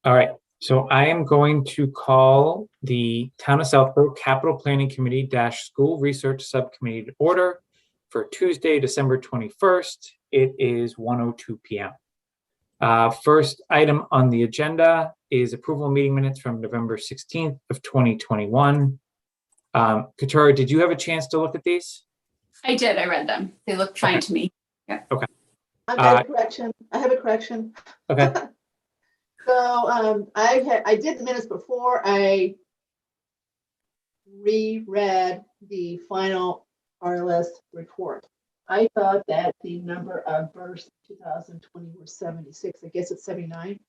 All right, so I am going to call the Town of Southborough Capital Planning Committee - School Research Subcommittee to order for Tuesday, December 21st. It is 1:02 p.m. First item on the agenda is approval of meeting minutes from November 16th of 2021. Katura, did you have a chance to look at these? I did. I read them. They look fine to me. Yeah. Okay. I have a correction. Okay. So I did the minutes before I reread the final RLS report. I thought that the number of births in 2020 were 76. I guess it's 79.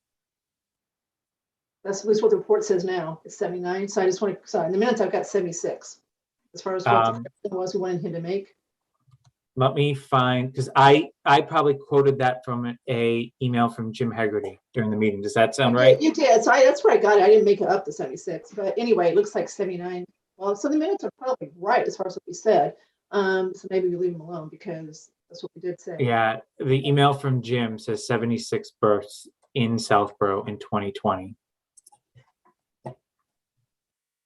That's at least what the report says now. It's 79. So I just want to, sorry, in the minutes I've got 76. As far as what the correction was we wanted him to make. Let me find, because I probably quoted that from a email from Jim Haggerty during the meeting. Does that sound right? You did. So that's where I got it. I didn't make it up to 76. But anyway, it looks like 79. Well, so the minutes are probably right as far as what we said. So maybe we leave them alone because that's what we did say. Yeah, the email from Jim says 76 births in Southborough in 2020.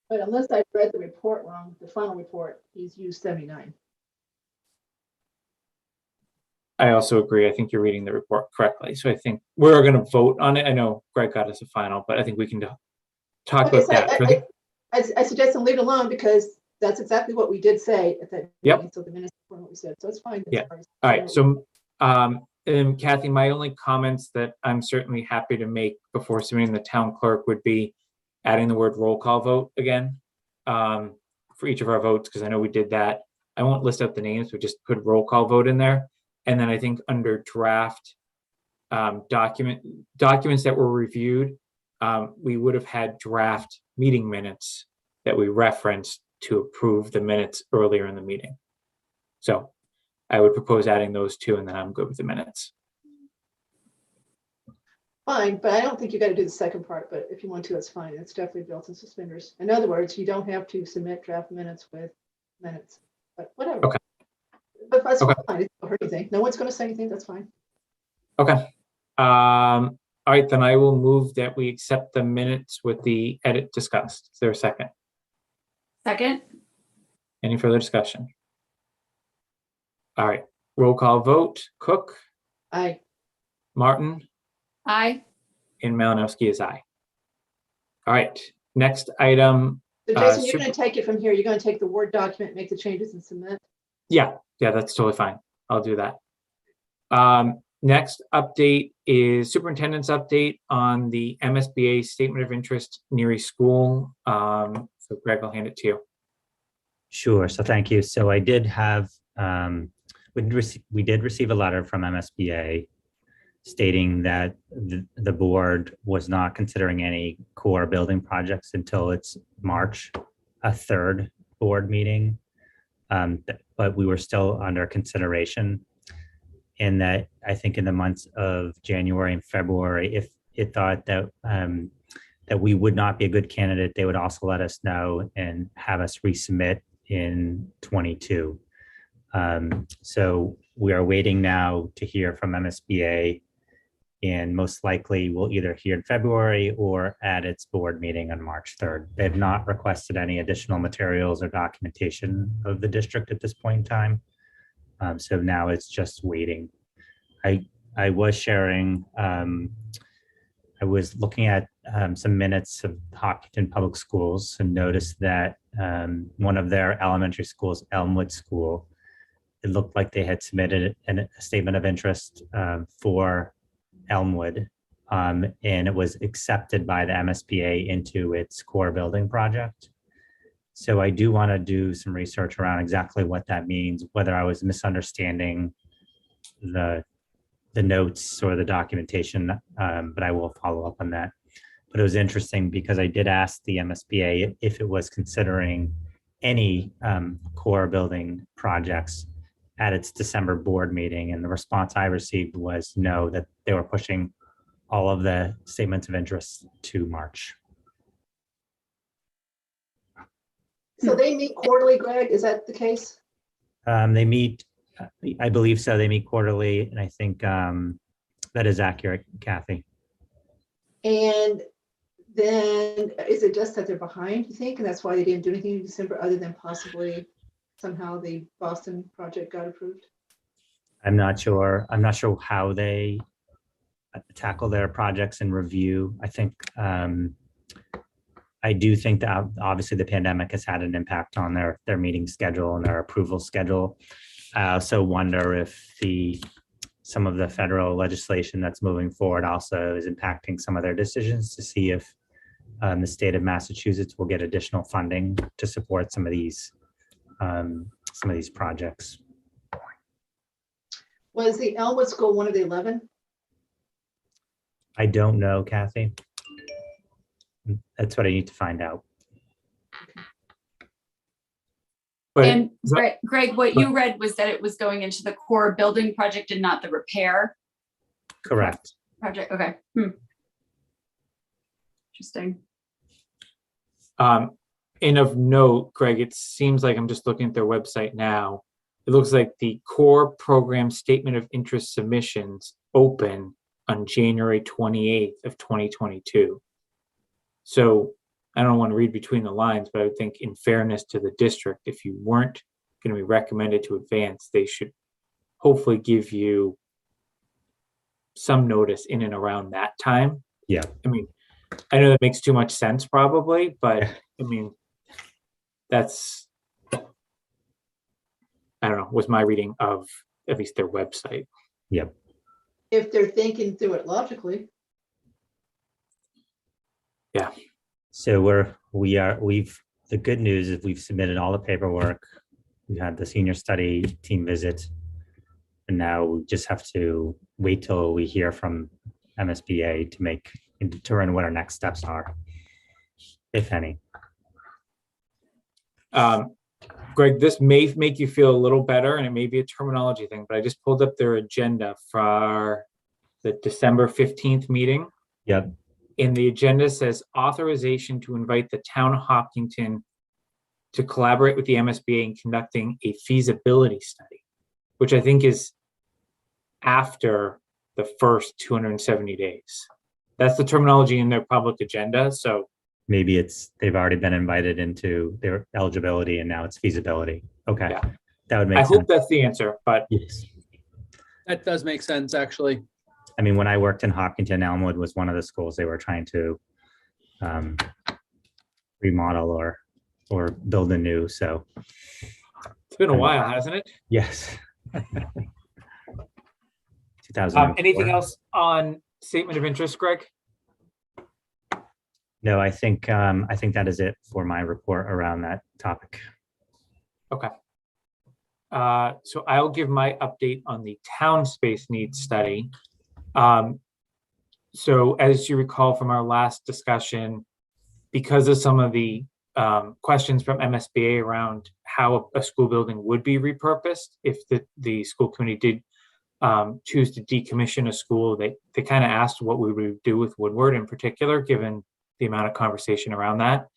But unless I read the report wrong, the final report, he's used 79. I also agree. I think you're reading the report correctly. So I think we're going to vote on it. I know Greg got us a final, but I think we can talk about that. I suggest leave it alone because that's exactly what we did say at that meeting. So the minutes were what we said. So it's fine. Yeah. All right. So and Kathy, my only comments that I'm certainly happy to make before submitting the town clerk would be adding the word roll call vote again for each of our votes, because I know we did that. I won't list out the names, but just put roll call vote in there. And then I think under draft documents that were reviewed, we would have had draft meeting minutes that we referenced to approve the minutes earlier in the meeting. So I would propose adding those two, and then I'm good with the minutes. Fine, but I don't think you got to do the second part, but if you want to, that's fine. It's definitely built in suspenders. In other words, you don't have to submit draft minutes with minutes, but whatever. Okay. But that's fine. It doesn't hurt anything. No one's going to say anything. That's fine. Okay. All right, then I will move that we accept the minutes with the edit discussed. Is there a second? Second. Any further discussion? All right, roll call vote. Cook? Aye. Martin? Aye. And Malinowski is aye. All right, next item. So Jason, you're going to take it from here. You're going to take the Word document, make the changes and submit? Yeah, that's totally fine. I'll do that. Next update is superintendent's update on the MSBA statement of interest, Neary School. So Greg, I'll hand it to you. Sure. So thank you. So I did have, we did receive a letter from MSBA stating that the board was not considering any core building projects until its March 3rd board meeting. But we were still under consideration in that I think in the months of January and February, if it thought that that we would not be a good candidate, they would also let us know and have us resubmit in 22. So we are waiting now to hear from MSBA, and most likely we'll either hear in February or at its board meeting on March 3rd. They have not requested any additional materials or documentation of the district at this point in time. So now it's just waiting. I was sharing, I was looking at some minutes of Hopkinton Public Schools and noticed that one of their elementary schools, Elmwood School, it looked like they had submitted a statement of interest for Elmwood, and it was accepted by the MSBA into its core building project. So I do want to do some research around exactly what that means, whether I was misunderstanding the notes or the documentation, but I will follow up on that. But it was interesting because I did ask the MSBA if it was considering any core building projects at its December board meeting, and the response I received was no, that they were pushing all of the statements of interest to March. So they meet quarterly, Greg? Is that the case? They meet, I believe so. They meet quarterly, and I think that is accurate, Kathy. And then is it just that they're behind, you think? And that's why they didn't do anything in December other than possibly somehow the Boston project got approved? I'm not sure. I'm not sure how they tackle their projects and review. I think I do think that obviously the pandemic has had an impact on their meeting schedule and their approval schedule. I also wonder if some of the federal legislation that's moving forward also is impacting some of their decisions, to see if the state of Massachusetts will get additional funding to support some of these projects. Was the Elmwood School one of the 11? I don't know, Kathy. That's what I need to find out. But And Greg, what you read was that it was going into the core building project and not the repair Correct. project. Okay. Interesting. and of note, Greg, it seems like I'm just looking at their website now. It looks like the core program statement of interest submissions open on January 28th of 2022. So I don't want to read between the lines, but I would think in fairness to the district, if you weren't going to be recommended to advance, they should hopefully give you some notice in and around that time. Yeah. I mean, I know that makes too much sense probably, but I mean, that's, I don't know, was my reading of at least their website. Yep. If they're thinking through it logically. Yeah. So the good news is we've submitted all the paperwork. We had the senior study team visit. And now we just have to wait till we hear from MSBA to determine what our next steps are, if any. Greg, this may make you feel a little better, and it may be a terminology thing, but I just pulled up their agenda for the December 15th meeting. Yep. And the agenda says authorization to invite the town of Hopkinton to collaborate with the MSBA in conducting a feasibility study, which I think is after the first 270 days. That's the terminology in their public agenda. So maybe they've already been invited into their eligibility and now it's feasibility. Okay. Yeah. That would make I sense. hope that's the answer, but Yes. That does make sense, actually. I mean, when I worked in Hopkinton, Elmwood was one of the schools they were trying to remodel or build anew. So it's been a while, hasn't it? yes. 2004. Anything else on statement of interest, Greg? No, I think that is it for my report around that topic. Okay. So I'll give my update on the town space needs study. So as you recall from our last discussion, because of some of the questions from MSBA around how a school building would be repurposed, if the school committee did choose to decommission a school, they kind of asked what we would do with Woodward in particular, given the amount of conversation around that.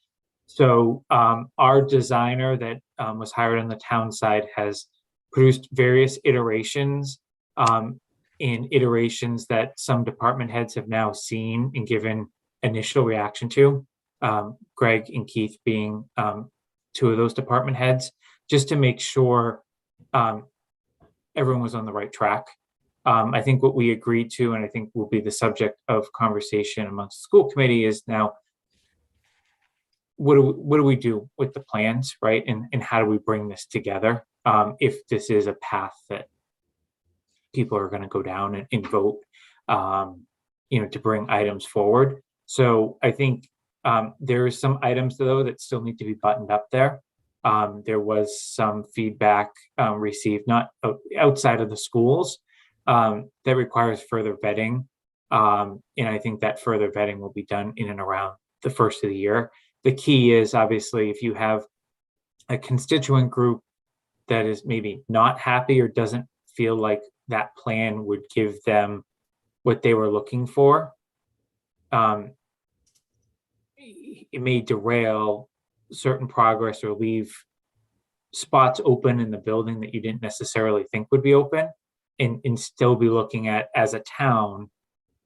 So our designer that was hired on the town side has produced various iterations in iterations that some department heads have now seen and given initial reaction to, Greg and Keith being two of those department heads, just to make sure everyone was on the right track. I think what we agreed to, and I think will be the subject of conversation amongst the school committee, is now what do we do with the plans, right? And how do we bring this together if this is a path that people are going to go down and vote, to bring items forward. So I think there are some items though that still need to be buttoned up there. There was some feedback received, not outside of the schools, that requires further vetting. And I think that further vetting will be done in and around the first of the year. The key is obviously if you have a constituent group that is maybe not happy or doesn't feel like that plan would give them what they were looking for, it may derail certain progress or leave spots open in the building that you didn't necessarily think would be open, and still be looking at, as a town,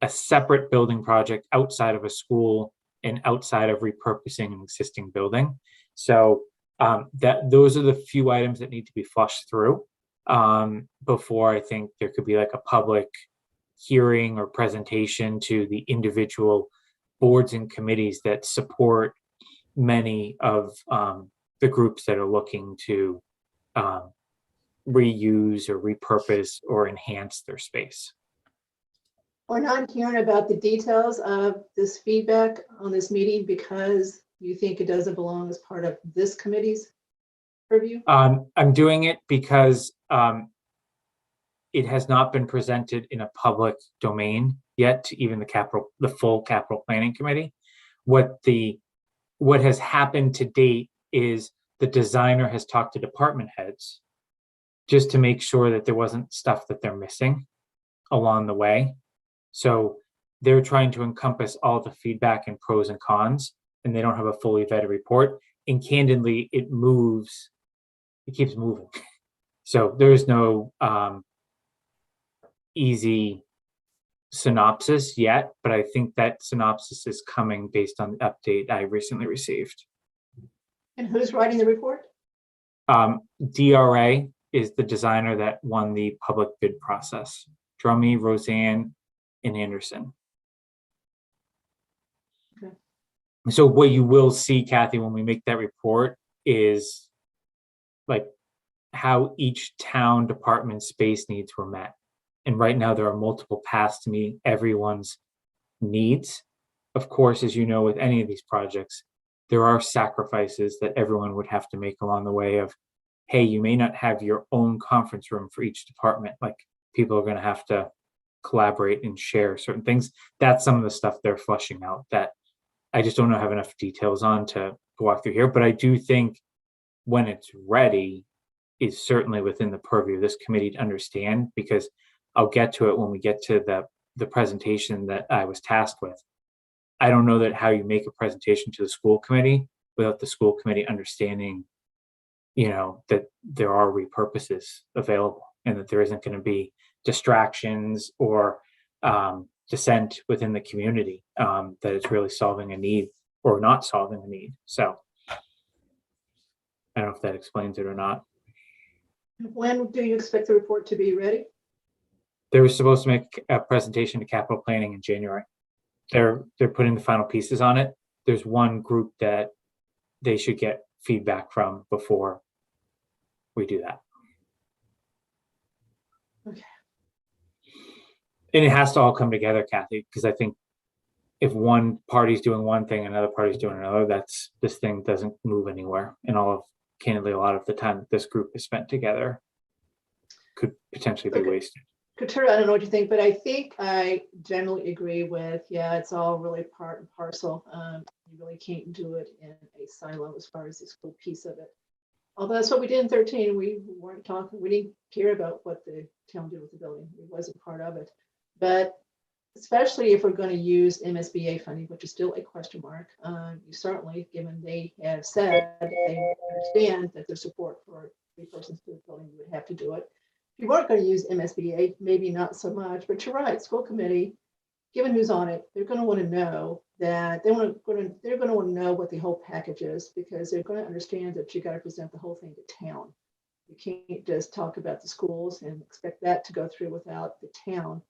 a separate building project outside of a school and outside of repurposing an existing building. So those are the few items that need to be flushed through before I think there could be like a public hearing or presentation to the individual boards and committees that support many of the groups that are looking to reuse or repurpose or enhance their space. We're not hearing about the details of this feedback on this meeting because you think it doesn't belong as part of this committee's purview? I'm doing it because it has not been presented in a public domain yet to even the full capital planning committee. What has happened to date is the designer has talked to department heads just to make sure that there wasn't stuff that they're missing along the way. So they're trying to encompass all the feedback and pros and cons, and they don't have a fully vetted report. And candidly, it keeps moving. So there's no easy synopsis yet, but I think that synopsis is coming based on the update I recently received. And who's writing the report? DRA is the designer that won the public bid process. Drummy, Roseanne, and Anderson. Okay. So what you will see, Kathy, when we make that report is like how each town department space needs were met. And right now there are multiple paths to meet everyone's needs. Of course, as you know, with any of these projects, there are sacrifices that everyone would have to make along the way of, hey, you may not have your own conference room for each department. Like people are going to have to collaborate and share certain things. That's some of the stuff they're flushing out that I just don't have enough details on to walk through here. But I do think when it's ready is certainly within the purview of this committee to understand, because I'll get to it when we get to the presentation that I was tasked with. I don't know that how you make a presentation to the school committee without the school committee understanding, that there are repurposes available and that there isn't going to be distractions or dissent within the community, that it's really solving a need or not solving a need. So I don't know if that explains it or not. When do you expect the report to be ready? They were supposed to make a presentation to capital planning in January. They're putting the final pieces on it. There's one group that they should get feedback from before we do that. Okay. And it has to all come together, Kathy, because I think if one party's doing one thing, another party's doing another, this thing doesn't move anywhere. And candidly, a lot of the time that this group is spent together could potentially be wasted. Katura, I don't know what you think, but I think I generally agree with, it's all really part and parcel. You really can't do it in a silo as far as the school piece of it. Although that's what we did in 13. We didn't care about what the town did with the building. It wasn't part of it. But especially if we're going to use MSBA funding, which is still a question mark, you certainly, given they have said that they understand that their support for repurposing the building, you would have to do it. If you weren't going to use MSBA, maybe not so much, but you're right, school committee, given who's on it, they're going to want to know that they're going to want to know what the whole package is, because they're going to understand that you got to present the whole thing to town. You can't just talk about the schools and expect that to go through without the town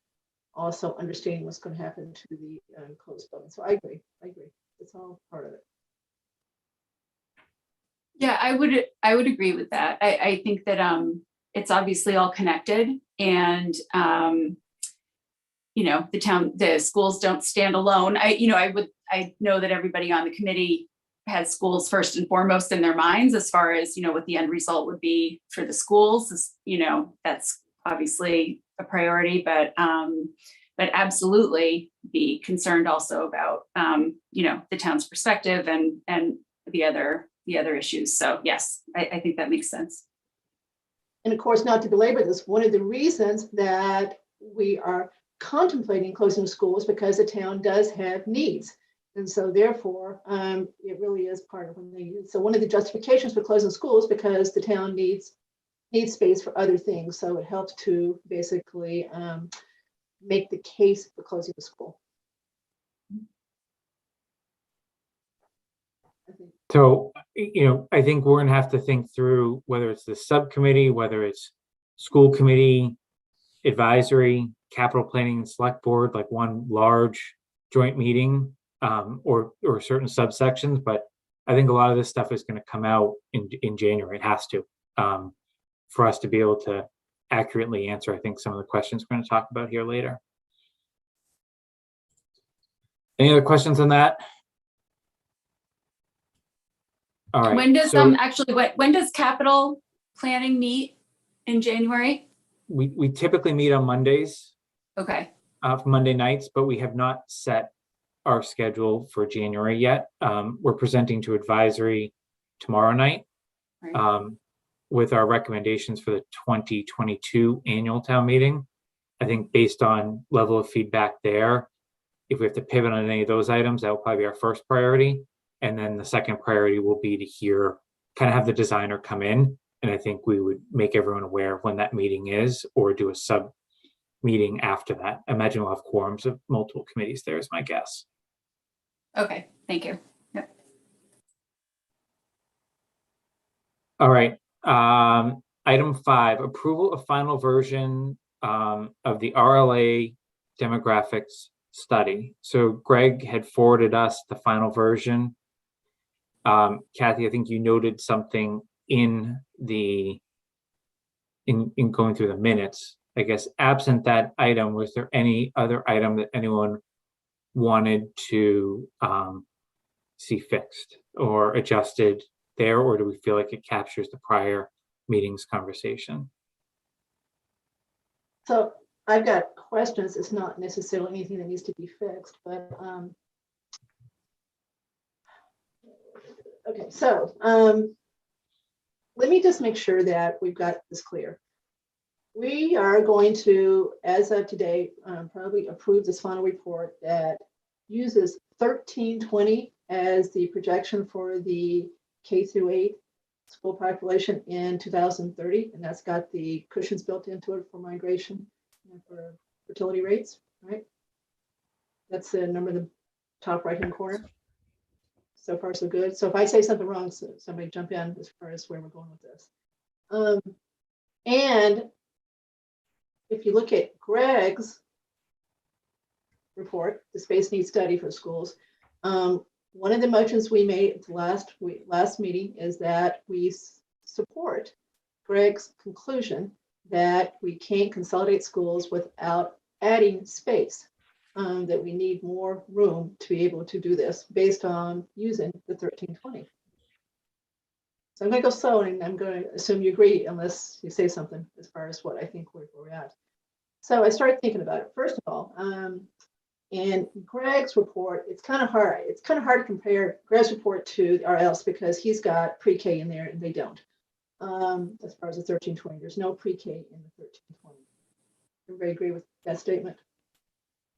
also understanding what's going to happen to the closed building. So I agree. It's all part of it. Yeah, I would agree with that. I think that it's obviously all connected, and the schools don't stand alone. I know that everybody on the committee has schools first and foremost in their minds as far as, what the end result would be for the schools. That's obviously a priority, but absolutely be concerned also about, the town's perspective and the other issues. So yes, I think that makes sense. And of course, not to belabor this, one of the reasons that we are contemplating closing schools because the town does have needs. And so therefore, it really is part of when they use. So one of the justifications for closing schools because the town needs space for other things. So it helps to basically make the case for closing the school. I think. So, I think we're gonna have to think through whether it's the subcommittee, whether it's school committee, advisory, capital planning and select board, like one large joint meeting, or certain subsections, but I think a lot of this stuff is gonna come out in January. It has to, for us to be able to accurately answer, I think, some of the questions we're gonna talk about here later. Any other questions on that? All right. When does, so actually, when does capital planning meet in January? we typically meet on Mondays, Okay, Monday nights, but we have not set our schedule for January yet. We're presenting to advisory tomorrow night, right. with our recommendations for the 2022 annual town meeting. I think based on level of feedback there, if we have to pivot on any of those items, that will probably be our first priority. And then the second priority will be to kind of have the designer come in. And I think we would make everyone aware of when that meeting is, or do a sub meeting after that. I imagine we'll have quorums of multiple committees there, is my guess. Okay, thank you. Yep. All right. Item 5, approval of final version of the RLA demographics study. So Greg had forwarded us the final version. Kathy, I think you noted something in going through the minutes. I guess absent that item, was there any other item that anyone wanted to see fixed or adjusted there, or do we feel like it captures the prior meeting's conversation? So I've got questions. It's not necessarily anything that needs to be fixed, but okay, so let me just make sure that we've got this clear. We are going to, as of today, probably approve this final report that uses 1320 as the projection for the K through 8 school population in 2030, and that's got the cushions built into it for migration and for fertility rates, right? That's the number in the top right-hand corner. So far, so good. So if I say something wrong, so somebody jump in as far as where we're going with this. And if you look at Greg's report, the space needs study for schools, one of the motions we made at the last meeting is that we support Greg's conclusion that we can't consolidate schools without adding space, that we need more room to be able to do this based on using the 1320. So I'm going to go slow, and I'm going to assume you agree unless you say something as far as what I think where we're at. So I started thinking about it. First of all, in Greg's report, it's kind of hard. It's kind of hard to compare Greg's report to RL's because he's got pre-K in there and they don't. As far as the 1320, there's no pre-K in the 1320. Everybody agree with that statement?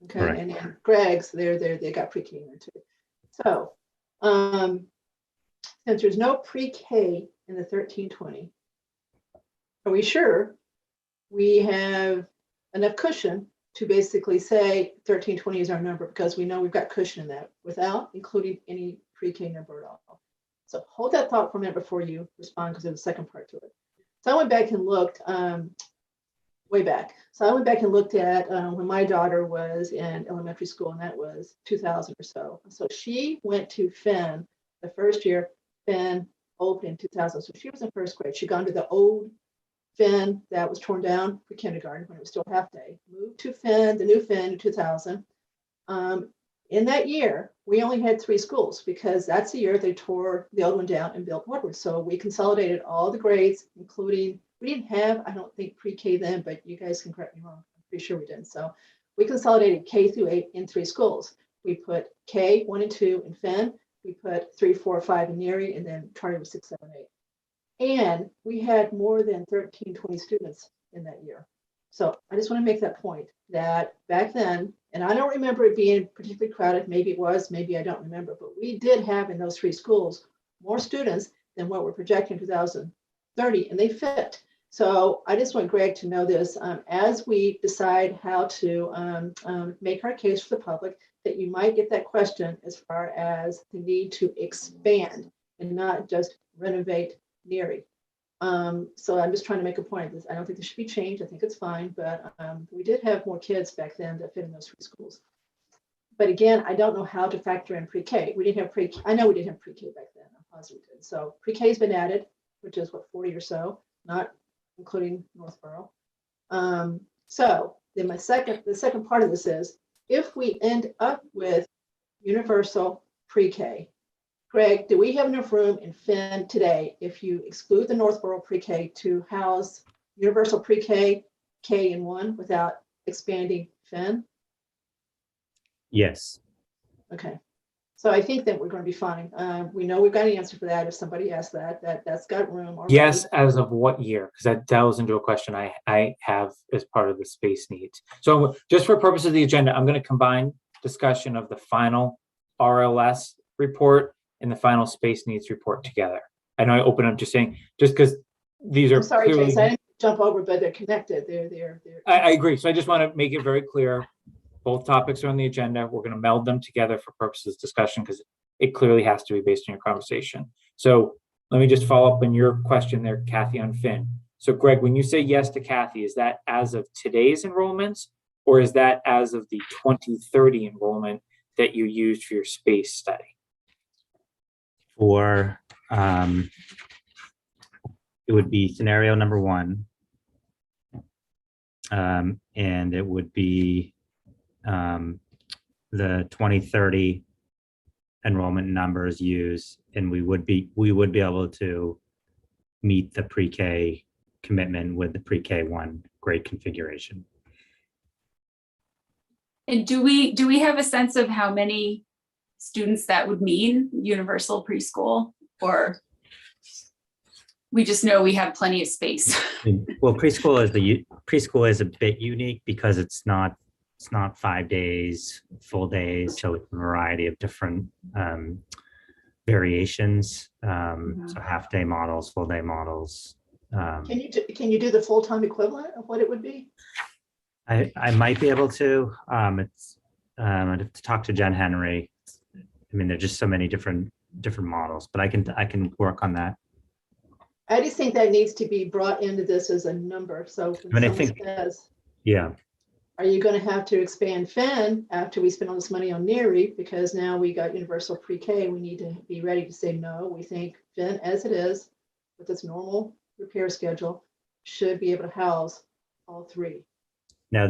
Okay, Correct. and then Greg's, they got pre-K in there too. So since there's no pre-K in the 1320, are we sure we have enough cushion to basically say 1320 is our number, because we know we've got cushion in that without including any pre-K number at all? So hold that thought for a minute before you respond, because there's a second part to it. So I went back and looked way back. So I went back and looked at when my daughter was in elementary school, and that was 2000 or so. So she went to Finn the first year. Finn opened in 2000. So she was in first grade. She'd gone to the old Finn that was torn down for kindergarten when it was still half day, moved to Finn, the new Finn in 2000. In that year, we only had 3 schools, because that's the year they tore the old one down and built Woodward. So we consolidated all the grades, including, we didn't have, I don't think, pre-K then, but you guys can correct me wrong. I'm pretty sure we did. So we consolidated K through 8 in 3 schools. We put K 1 and 2 in Finn. We put 3, 4, 5 in Neary, and then Charter was 6, 7, 8. And we had more than 1320 students in that year. So I just want to make that point that back then, and I don't remember it being particularly crowded, maybe it was, maybe I don't remember, but we did have in those 3 schools more students than what we're projecting in 2030, and they fit. So I just want Greg to know this as we decide how to make our case for the public, that you might get that question as far as the need to expand and not just renovate Neary. So I'm just trying to make a point of this. I don't think this should be changed. I think it's fine, but we did have more kids back then that fit in those three schools. But again, I don't know how to factor in pre-K. We didn't have pre-K. I know we didn't have pre-K back then. I'm positive we did. So pre-K has been added, which is what, 40 or so, not including Northborough. So then the second part of this is, if we end up with universal pre-K, Greg, do we have enough room in Finn today, if you exclude the Northborough pre-K, to house universal pre-K, K in one, without expanding Finn? Yes. Okay. So I think that we're going to be fine. We know we've got an answer for that. If somebody asks that's got room. Already. Yes, as of what year? Because that delves into a question I have as part of the space needs. So just for purposes of the agenda, I'm going to combine discussion of the final RLS report and the final space needs report together. I know I open up just saying, just because these are I'm sorry, clearly, Jason, I didn't jump over, but they're connected. They're. I agree. So I just want to make it very clear. Both topics are on the agenda. We're going to meld them together for purposes of discussion because it clearly has to be based on your conversation. So let me just follow up on your question there, Kathy, on Finn. So Greg, when you say yes to Kathy, is that as of today's enrollments, or is that as of the 2030 enrollment that you used for your space study? For it would be scenario number 1, and it would be the 2030 enrollment numbers used, and we would be able to meet the pre-K commitment with the pre-K 1 grade configuration. And do we have a sense of how many students that would mean, universal preschool, or we just know we have plenty of space? Well, preschool is a bit unique because it's not 5 days, full days, so it's a variety of different variations. So half-day models, full-day models. Can you do the full-time equivalent of what it would be? I might be able to. I'd have to talk to Jen Henry. I mean, there's just so many different models, but I can work on that. I just think that needs to be brought into this as a number. So when someone says, yeah. are you going to have to expand Finn after we spend all this money on Neary? Because now we got universal pre-K. We need to be ready to say no. We think Finn, as it is, with its normal repair schedule, should be able to house all three. Now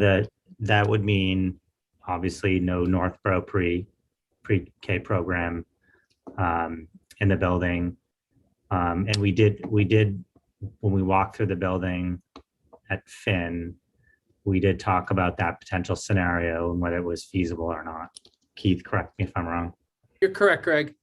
that would mean obviously no Northborough pre-K program in the building. And we did when we walked through the building at Finn, we did talk about that potential scenario and whether it was feasible or not. Keith, correct me if I'm wrong. You're correct, Greg.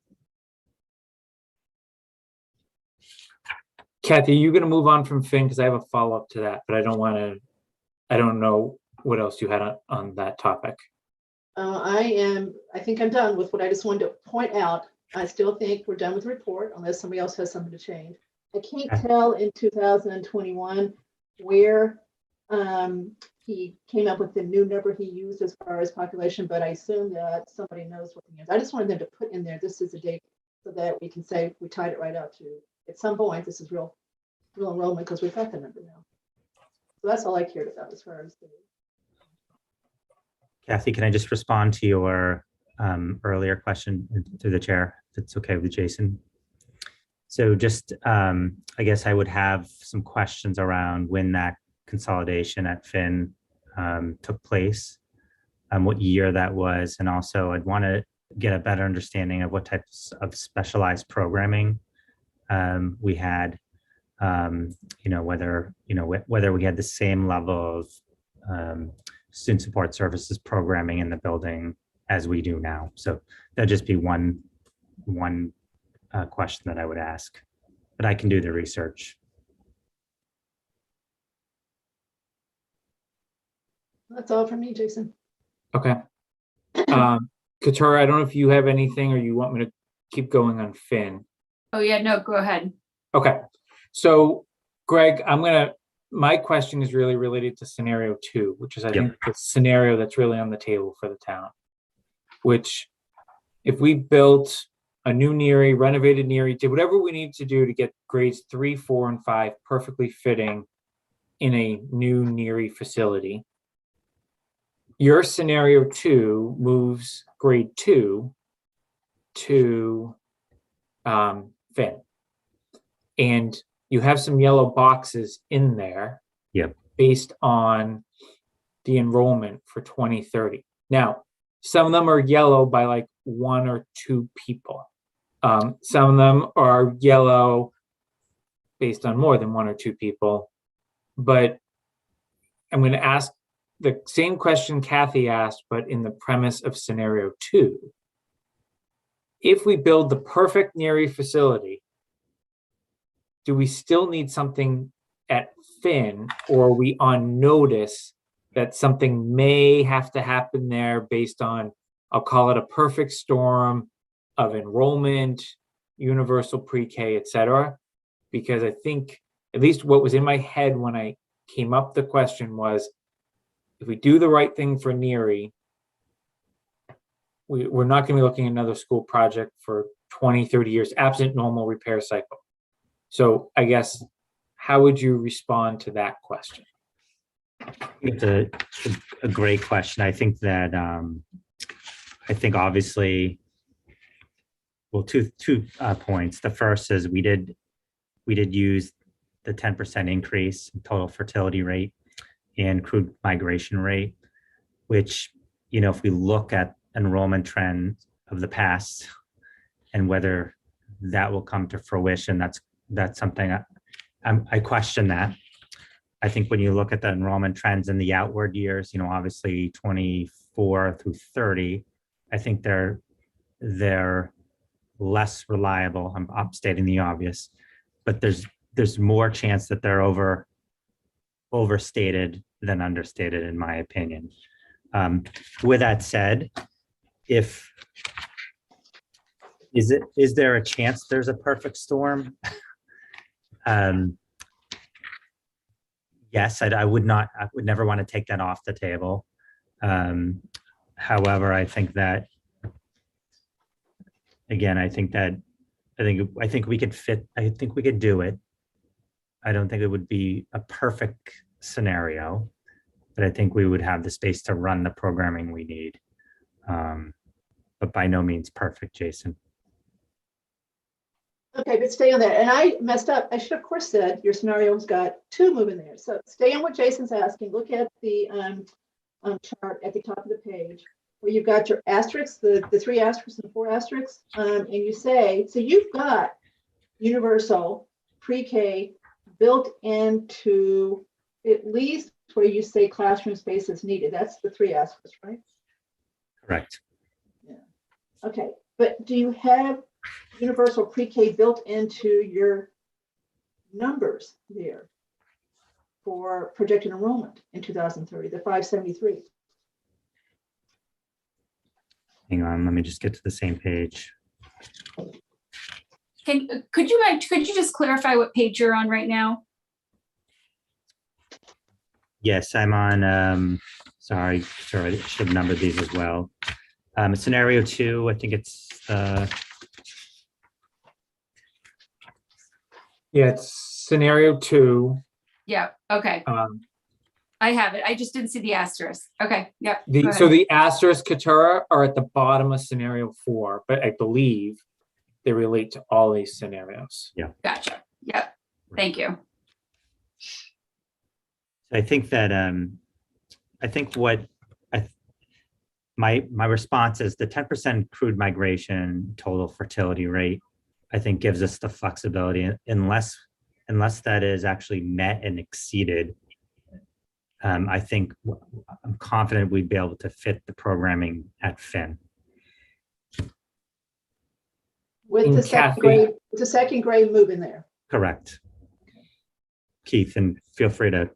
Kathy, you're going to move on from Finn because I have a follow-up to that, but I don't know what else you had on that topic. I think I'm done with what I just wanted to point out. I still think we're done with the report unless somebody else has something to change. I can't tell in 2021 where he came up with the new number he used as far as population, but I assume that somebody knows what he is. I just wanted them to put in there, this is a date, so that we can say we tied it right up to, at some point, this is real enrollment because we've got the number now. So that's all I cared about as far as the. Kathy, can I just respond to your earlier question through the chair, if it's okay with Jason? So just, I guess I would have some questions around when that consolidation at Finn took place, what year that was, and also I'd want to get a better understanding of what types of specialized programming we had, whether we had the same level of student support services programming in the building as we do now. So that'd just be one question that I would ask, but I can do the research. That's all from me, Jason. Okay. Katura, I don't know if you have anything or you want me to keep going on Finn. Oh yeah, no, go ahead. Okay. So Greg, my question is really related to scenario 2, which is I think the scenario that's really on the table for the town. which if we built a new Neary, renovated Neary, did whatever we need to do to get grades 3, 4, and 5 perfectly fitting in a new Neary facility, your scenario 2 moves grade 2 to Finn. And you have some yellow boxes in there. Yep. Based on the enrollment for 2030. Now, some of them are yellow by like 1 or 2 people. Some of them are yellow based on more than 1 or 2 people. But I'm going to ask the same question Kathy asked, but in the premise of scenario 2. If we build the perfect Neary facility, do we still need something at Finn, or are we on notice that something may have to happen there based on, I'll call it a perfect storm of enrollment, universal pre-K, et cetera? Because I think at least what was in my head when I came up the question was, if we do the right thing for Neary, we're not going to be looking at another school project for 20, 30 years, absent normal repair cycle. So I guess, how would you respond to that question? It's a great question. I think that, I think obviously, well, two points. The first is we did use the 10% increase in total fertility rate and crude migration rate, which, you know, if we look at enrollment trends of the past and whether that will come to fruition, that's something I question that. I think when you look at the enrollment trends in the outward years, you know, obviously 24 through 30, I think they're less reliable. I'm stating the obvious, but there's more chance that they're overstated than understated, in my opinion. With that said, is there a chance there's a perfect storm? Yes, I would never want to take that off the table. However, I think that, again, I think we could fit, I think we could do it. I don't think it would be a perfect scenario, but I think we would have the space to run the programming we need. But by no means perfect, Jason. Okay, but stay on that. And I messed up. I should, of course, said your scenario's got 2 moving there. So stay on what Jason's asking. Look at the chart at the top of the page where you've got your asterisks, the 3 asterisks and 4 asterisks. And you say, so you've got universal pre-K built into at least where you say classroom space is needed. That's the 3 asterisks, right? Correct. Yeah. Okay, but do you have universal pre-K built into your numbers there for projected enrollment in 2030, the 573? Hang on, let me just get to the same page. Could you just clarify what page you're on right now? Yes, I'm on, sorry, I should have numbered these as well. Scenario 2, I think it's, Yeah, it's scenario 2. Yeah, okay. I have it. I just didn't see the asterisk. Okay, yep. go So ahead. the asterisk Katura are at the bottom of scenario 4, but I believe they relate to all these scenarios. Gotcha. Yep. Thank you. I think that, I think what my response is the 10% crude migration total fertility rate, I think gives us the flexibility unless that is actually met and exceeded. I think I'm confident we'd be able to fit the programming at Finn. With the second grade move in there. Correct. Keith, and feel free to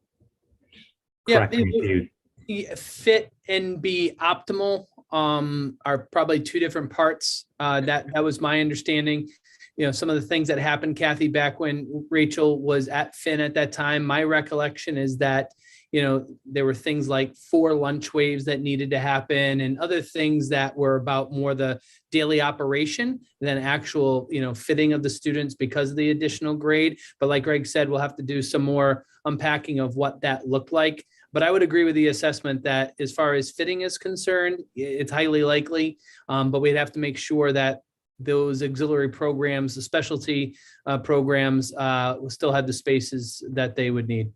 Yeah, correct me if you. fit and be optimal are probably 2 different parts. That was my understanding. You know, some of the things that happened, Kathy, back when Rachel was at Finn at that time, my recollection is that, there were things like 4 lunch waves that needed to happen and other things that were about more the daily operation than actual, fitting of the students because of the additional grade. But like Greg said, we'll have to do some more unpacking of what that looked like. But I would agree with the assessment that as far as fitting is concerned, it's highly likely, but we'd have to make sure that those auxiliary programs, the specialty programs, still had the spaces that they would need.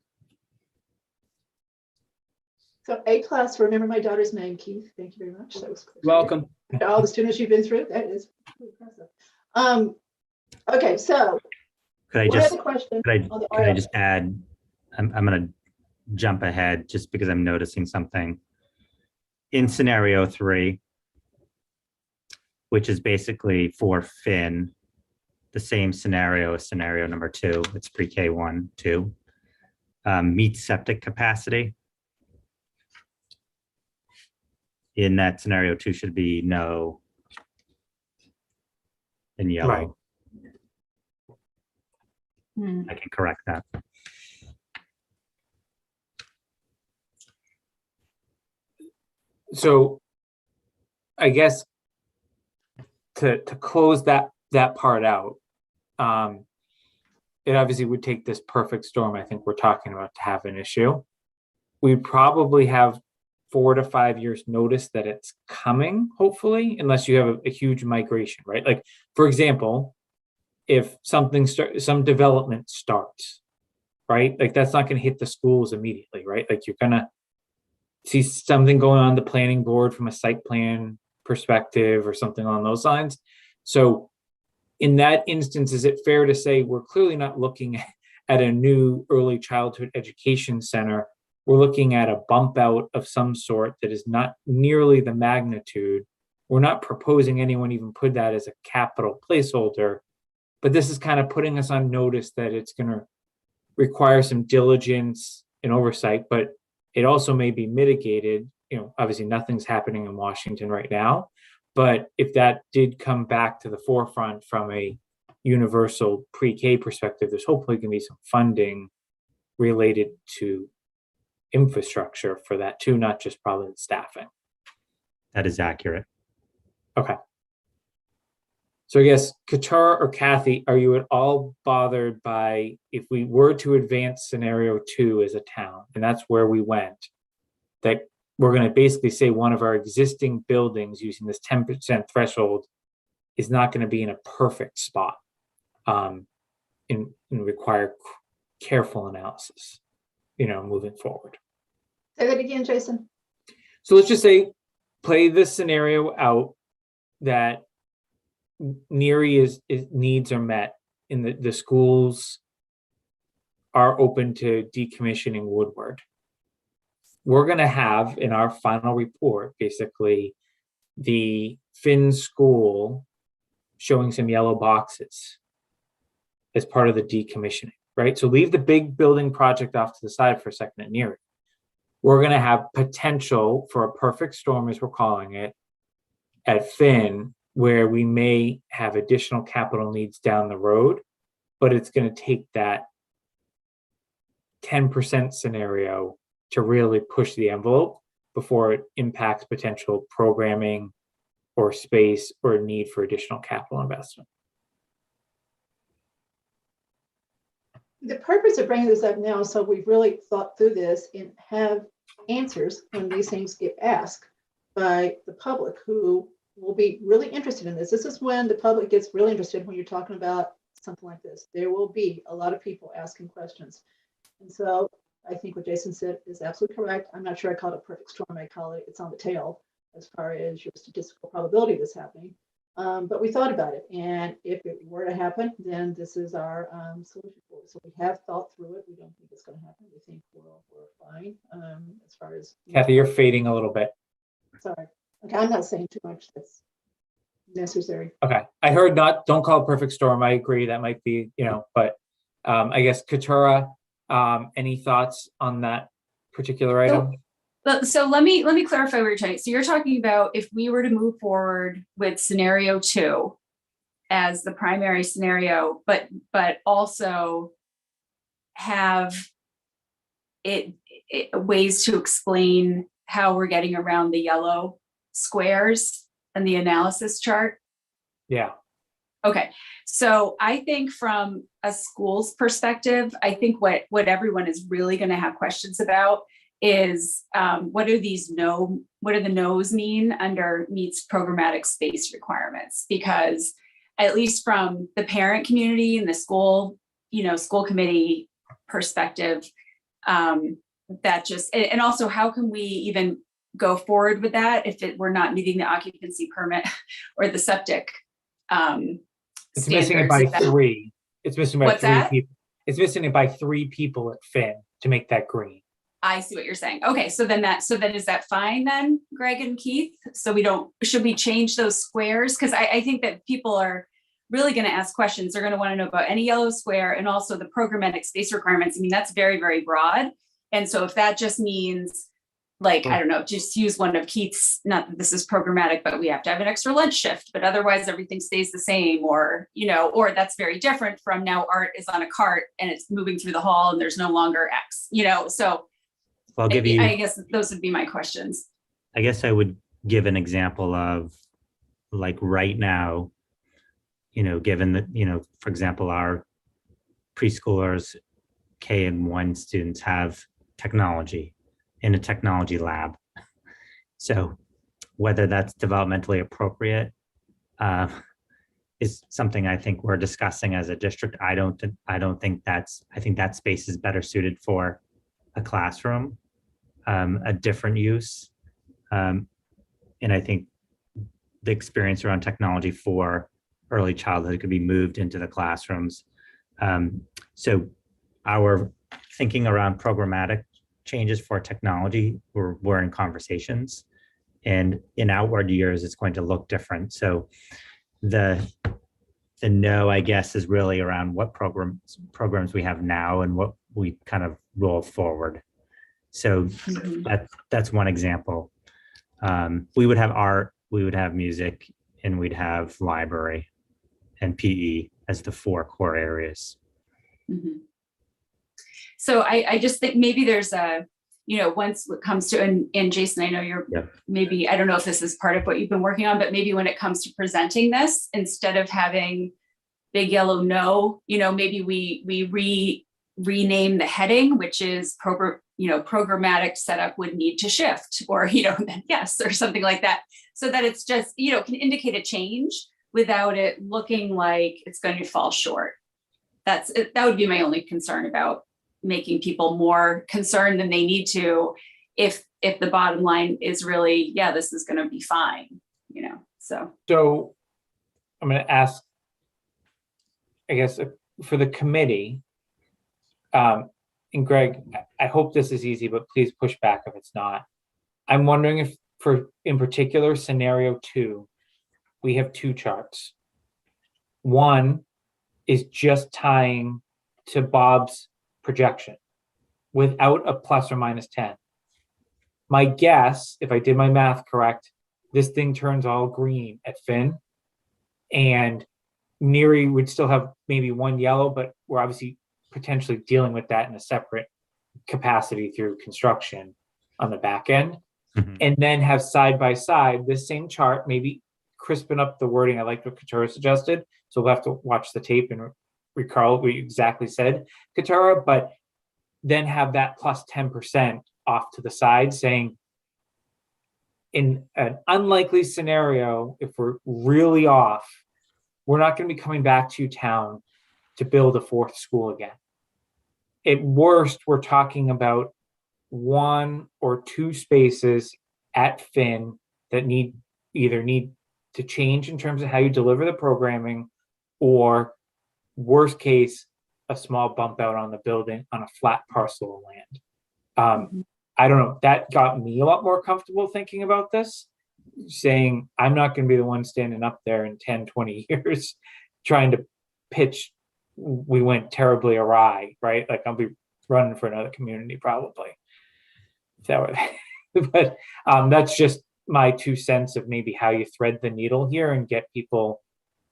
So A class, remember my daughter's name, Keith. Thank you very much. That was clear. Welcome. All the students you've been through, that is pretty impressive. Okay, so Could I what just, other question? could I just add, I'm going to jump ahead just because I'm noticing something. In scenario 3, which is basically for Finn, the same scenario as scenario number 2, it's pre-K 1, 2, meets septic capacity. In that scenario 2 should be no in yellow. Right. I can correct that. So I guess to close that part out, it obviously would take this perfect storm I think we're talking about to have an issue. We'd probably have 4 to 5 years notice that it's coming, hopefully, unless you have a huge migration, right? Like, for example, if some development starts, right? Like that's not going to hit the schools immediately, right? Like you're going to see something going on the planning board from a site plan perspective or something along those lines. So in that instance, is it fair to say we're clearly not looking at a new early childhood education center? We're looking at a bump out of some sort that is not nearly the magnitude. We're not proposing anyone even put that as a capital placeholder, but this is kind of putting us on notice that it's going to require some diligence and oversight, but it also may be mitigated. Obviously nothing's happening in Washington right now, but if that did come back to the forefront from a universal pre-K perspective, there's hopefully going to be some funding related to infrastructure for that too, not just probably the staffing. That is accurate. Okay. So I guess Qatar or Kathy, are you at all bothered by if we were to advance scenario 2 as a town, and that's where we went, that we're going to basically say one of our existing buildings using this 10% threshold is not going to be in a perfect spot and require careful analysis, moving forward. Say that again, Jason. So let's just say, play this scenario out that Neary is needs are met and the schools are open to decommissioning Woodward. We're going to have in our final report, basically, the Finn school showing some yellow boxes as part of the decommissioning, right? So leave the big building project off to the side for a second at Neary. We're going to have potential for a perfect storm, as we're calling it, at Finn, where we may have additional capital needs down the road, but it's going to take that 10% scenario to really push the envelope before it impacts potential programming or space or need for additional capital investment. The purpose of bringing this up now, so we've really thought through this and have answers when these things get asked by the public who will be really interested in this. This is when the public gets really interested when you're talking about something like this. There will be a lot of people asking questions. And so I think what Jason said is absolutely correct. I'm not sure I call it a perfect storm. I call it it's on the tail as far as your statistical probability of this happening. But we thought about it. And if it were to happen, then this is our solution for it. So we have thought through it. We don't think it's going to happen. We think we're fine as far as. Kathy, you're fading a little bit. Sorry. Okay, I'm not saying too much that's necessary. Okay, I heard don't call it perfect storm. I agree that might be, but I guess Katura, any thoughts on that particular item? So let me clarify what you're saying. So you're talking about if we were to move forward with scenario 2 as the primary scenario, but also have it ways to explain how we're getting around the yellow squares and the analysis chart? Yeah. Okay, so I think from a school's perspective, I think what everyone is really going to have questions about is what do the no's mean under meets programmatic space requirements? Because at least from the parent community and the school committee perspective, that just, and also how can we even go forward with that if we're not meeting the occupancy permit or the septic It's missing it by standards? three. It's missing by What's three that? people. It's missing it by 3 people at Finn to make that green. I see what you're saying. Okay, so then is that fine then, Greg and Keith? So should we change those squares? Because I think that people are really going to ask questions. They're going to want to know about any yellow square and also the programmatic space requirements. I mean, that's very, very broad. And so if that just means like, I don't know, just use one of Keith's, not that this is programmatic, but we have to have an extra lunch shift, but otherwise everything stays the same, or that's very different from now art is on a cart and it's moving through the hall and there's no longer X, so I'll give you, I guess those would be my questions. I guess I would give an example of like right now, given that, for example, our preschoolers, K and 1 students have technology in a technology lab. So whether that's developmentally appropriate is something I think we're discussing as a district. I think that space is better suited for a classroom, a different use. And I think the experience around technology for early childhood could be moved into the classrooms. So our thinking around programmatic changes for technology, we're in conversations, and in outward years, it's going to look different. So the no, I guess, is really around what programs we have now and what we kind of roll forward. So that's one example. We would have art, we would have music, and we'd have library and PE as the 4 core areas. Mm-hmm. So I just think maybe there's once it comes to, and Jason, I know you're maybe, I don't know if this is part of what you've been working on, but maybe when it comes to presenting this, instead of having big yellow no, maybe we rename the heading, which is programmatic setup would need to shift, or, then yes, or something like that. So that it's just, can indicate a change without it looking like it's going to fall short. That would be my only concern about making people more concerned than they need to, if the bottom line is really, this is going to be fine, so I'm going to ask, I guess, for the committee, and Greg, I hope this is easy, but please push back if it's not. I'm wondering if in particular scenario 2, we have 2 charts. One is just tying to Bob's projection without a plus or minus 10. My guess, if I did my math correct, this thing turns all green at Finn, and Neary would still have maybe 1 yellow, but we're obviously potentially dealing with that in a separate capacity through construction on the back end. Mm-hmm. And then have side by side this same chart, maybe crisping up the wording. I liked what Katara suggested, so we'll have to watch the tape and recall what we exactly said, Katara, but then have that plus 10% off to the side, saying in an unlikely scenario, if we're really off, we're not going to be coming back to town to build a 4th school again. At worst, we're talking about 1 or 2 spaces at Finn that need to change in terms of how you deliver the programming, or worst case, a small bump out on the building on a flat parcel of land. I don't know, that got me a lot more comfortable thinking about this, saying I'm not going to be the one standing up there in 10, 20 years trying to pitch we went terribly awry, right? Like I'll be running for another community probably. So, but that's just my 2 cents of maybe how you thread the needle here and get people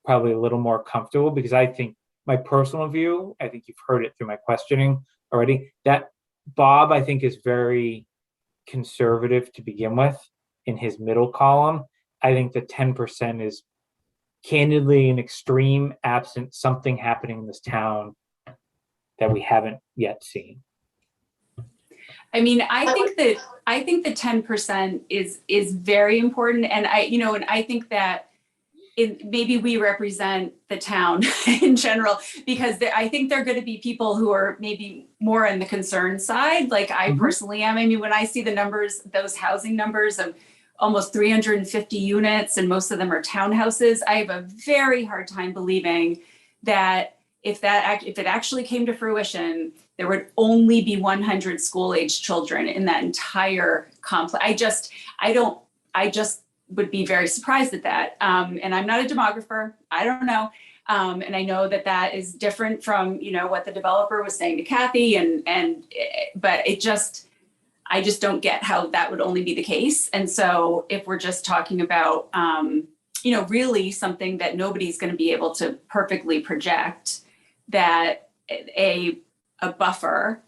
probably a little more comfortable, because I think my personal view, I think you've heard it through my questioning already, that Bob, I think, is very conservative to begin with in his middle column. I think the 10% is candidly an extreme, absent something happening in this town that we haven't yet seen. I mean, I think the 10% is very important. And I think that maybe we represent the town in general, because I think there are going to be people who are maybe more on the concern side, like I personally am. I mean, when I see the numbers, those housing numbers of almost 350 units, and most of them are townhouses, I have a very hard time believing that if it actually came to fruition, there would only be 100 school-aged children in that entire complex. I just would be very surprised at that. And I'm not a demographer. I don't know. And I know that is different from, what the developer was saying to Kathy, but I just don't get how that would only be the case. And so if we're just talking about, really something that nobody's going to be able to perfectly project, that a buffer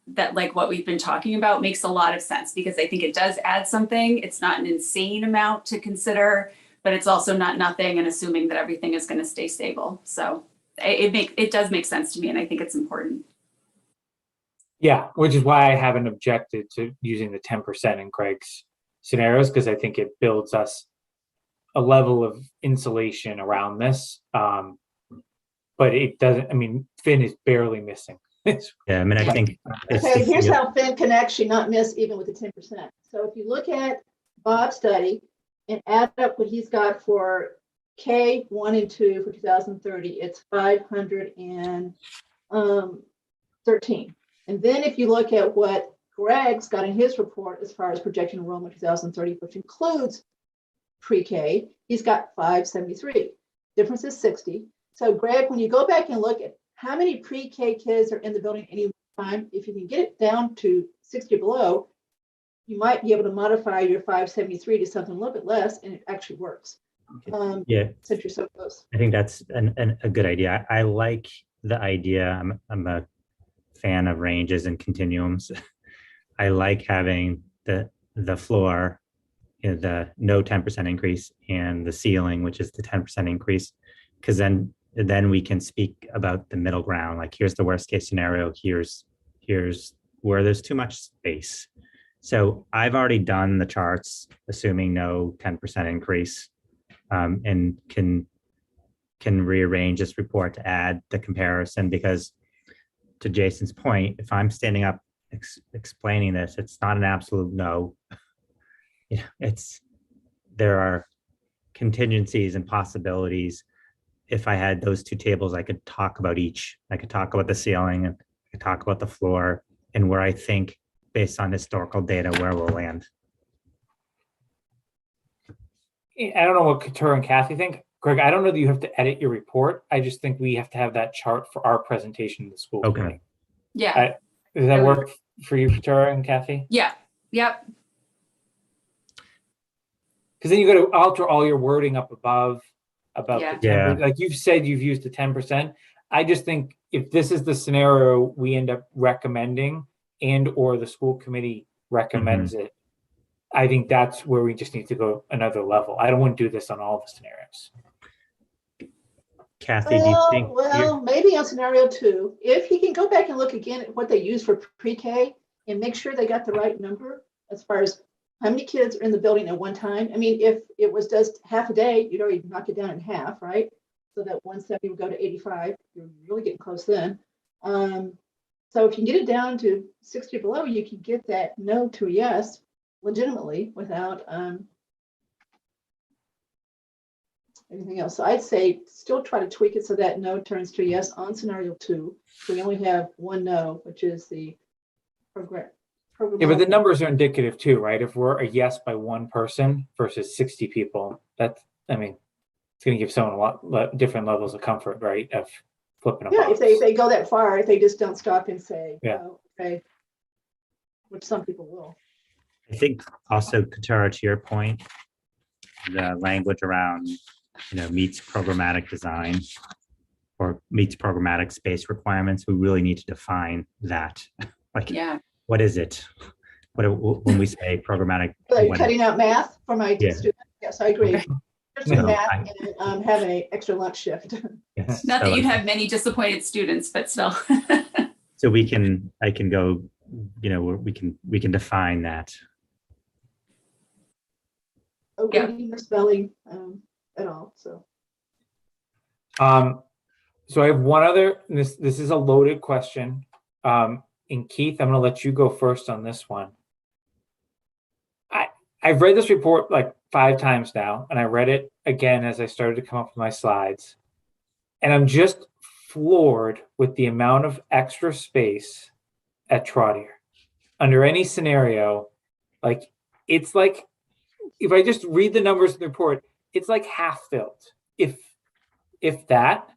that, like what we've been talking about, makes a lot of sense, because I think it does add something. It's not an insane amount to consider, but it's also not nothing, and assuming that everything is going to stay stable. So it does make sense to me, and I think it's important. Yeah, which is why I haven't objected to using the 10% in Craig's scenarios, because I think it builds us a level of insulation around this. But it doesn't, I mean, Finn is barely missing. Yeah, I mean, I think. Okay, here's how Finn can actually not miss even with the 10%. So if you look at Bob's study and add up what he's got for K 1 and 2 for 2030, it's 513. And then if you look at what Greg's got in his report as far as projected enrollment 2030, which includes pre-K, he's got 573. Difference is 60. So Greg, when you go back and look at how many pre-K kids are in the building at any time, if you can get it down to 60 or below, you might be able to modify your 573 to something a little bit less, and it actually works. Yeah, since you're so close. I think that's a good idea. I like the idea. I'm a fan of ranges and continuums. I like having the floor, the no 10% increase, and the ceiling, which is the 10% increase, because then we can speak about the middle ground. Like, here's the worst case scenario. Here's where there's too much space. So I've already done the charts, assuming no 10% increase, and can rearrange this report to add the comparison, because to Jason's point, if I'm standing up explaining this, it's not an absolute no. There are contingencies and possibilities. If I had those two tables, I could talk about each. I could talk about the ceiling, and I could talk about the floor, and where I think, based on historical data, where we'll land. I don't know what Couture and Kathy think. Greg, I don't know that you have to edit your report. I just think we have to have that chart for our presentation in the school Okay. committee. Yeah. Does that work for you, Couture and Kathy? Yeah. Yep. Because then you got to alter all your wording up above about Yeah. the 10%. Like you've said, you've used the 10%. I just think if this is the scenario we end up recommending, and or the school committee recommends it, I think that's where we just need to go another level. I don't want to do this on all the scenarios. Kathy, do you think? Well, maybe on scenario 2, if he can go back and look again at what they use for pre-K and make sure they got the right number as far as how many kids are in the building at one time. I mean, if it was just half a day, you'd already knock it down in half, right? So that 170 would go to 85. You're really getting close then. So if you can get it down to 60 below, you can get that no to a yes legitimately without anything else. So I'd say still try to tweak it so that no turns to yes on scenario 2. So we only have one no, which is the program. Yeah, but the numbers are indicative too, right? If we're a yes by one person versus 60 people, it's going to give someone a lot different levels of comfort, right? Of flipping a box. If they go that far, if they just don't stop and say, yeah, oh, okay, which some people will. I think also, Katara, to your point, the language around, meets programmatic design or meets programmatic space requirements, we really need to define that. Yeah. what is it? When we say programmatic? Like what cutting out math for my Yeah. students. Yes, I agree. Right. Just No, math I- and have an extra lunch shift. Yes. Not So that you'd I- have many disappointed students, but still. So I can go, we can define that. Yeah. Reading or spelling at all, so. So I have one other, and this is a loaded question. And Keith, I'm gonna let you go first on this one. I've read this report like 5 times now, and I read it again as I started to come up with my slides. And I'm just floored with the amount of extra space at Trotter. Under any scenario, like it's like, if I just read the numbers in the report, it's like half filled, if that.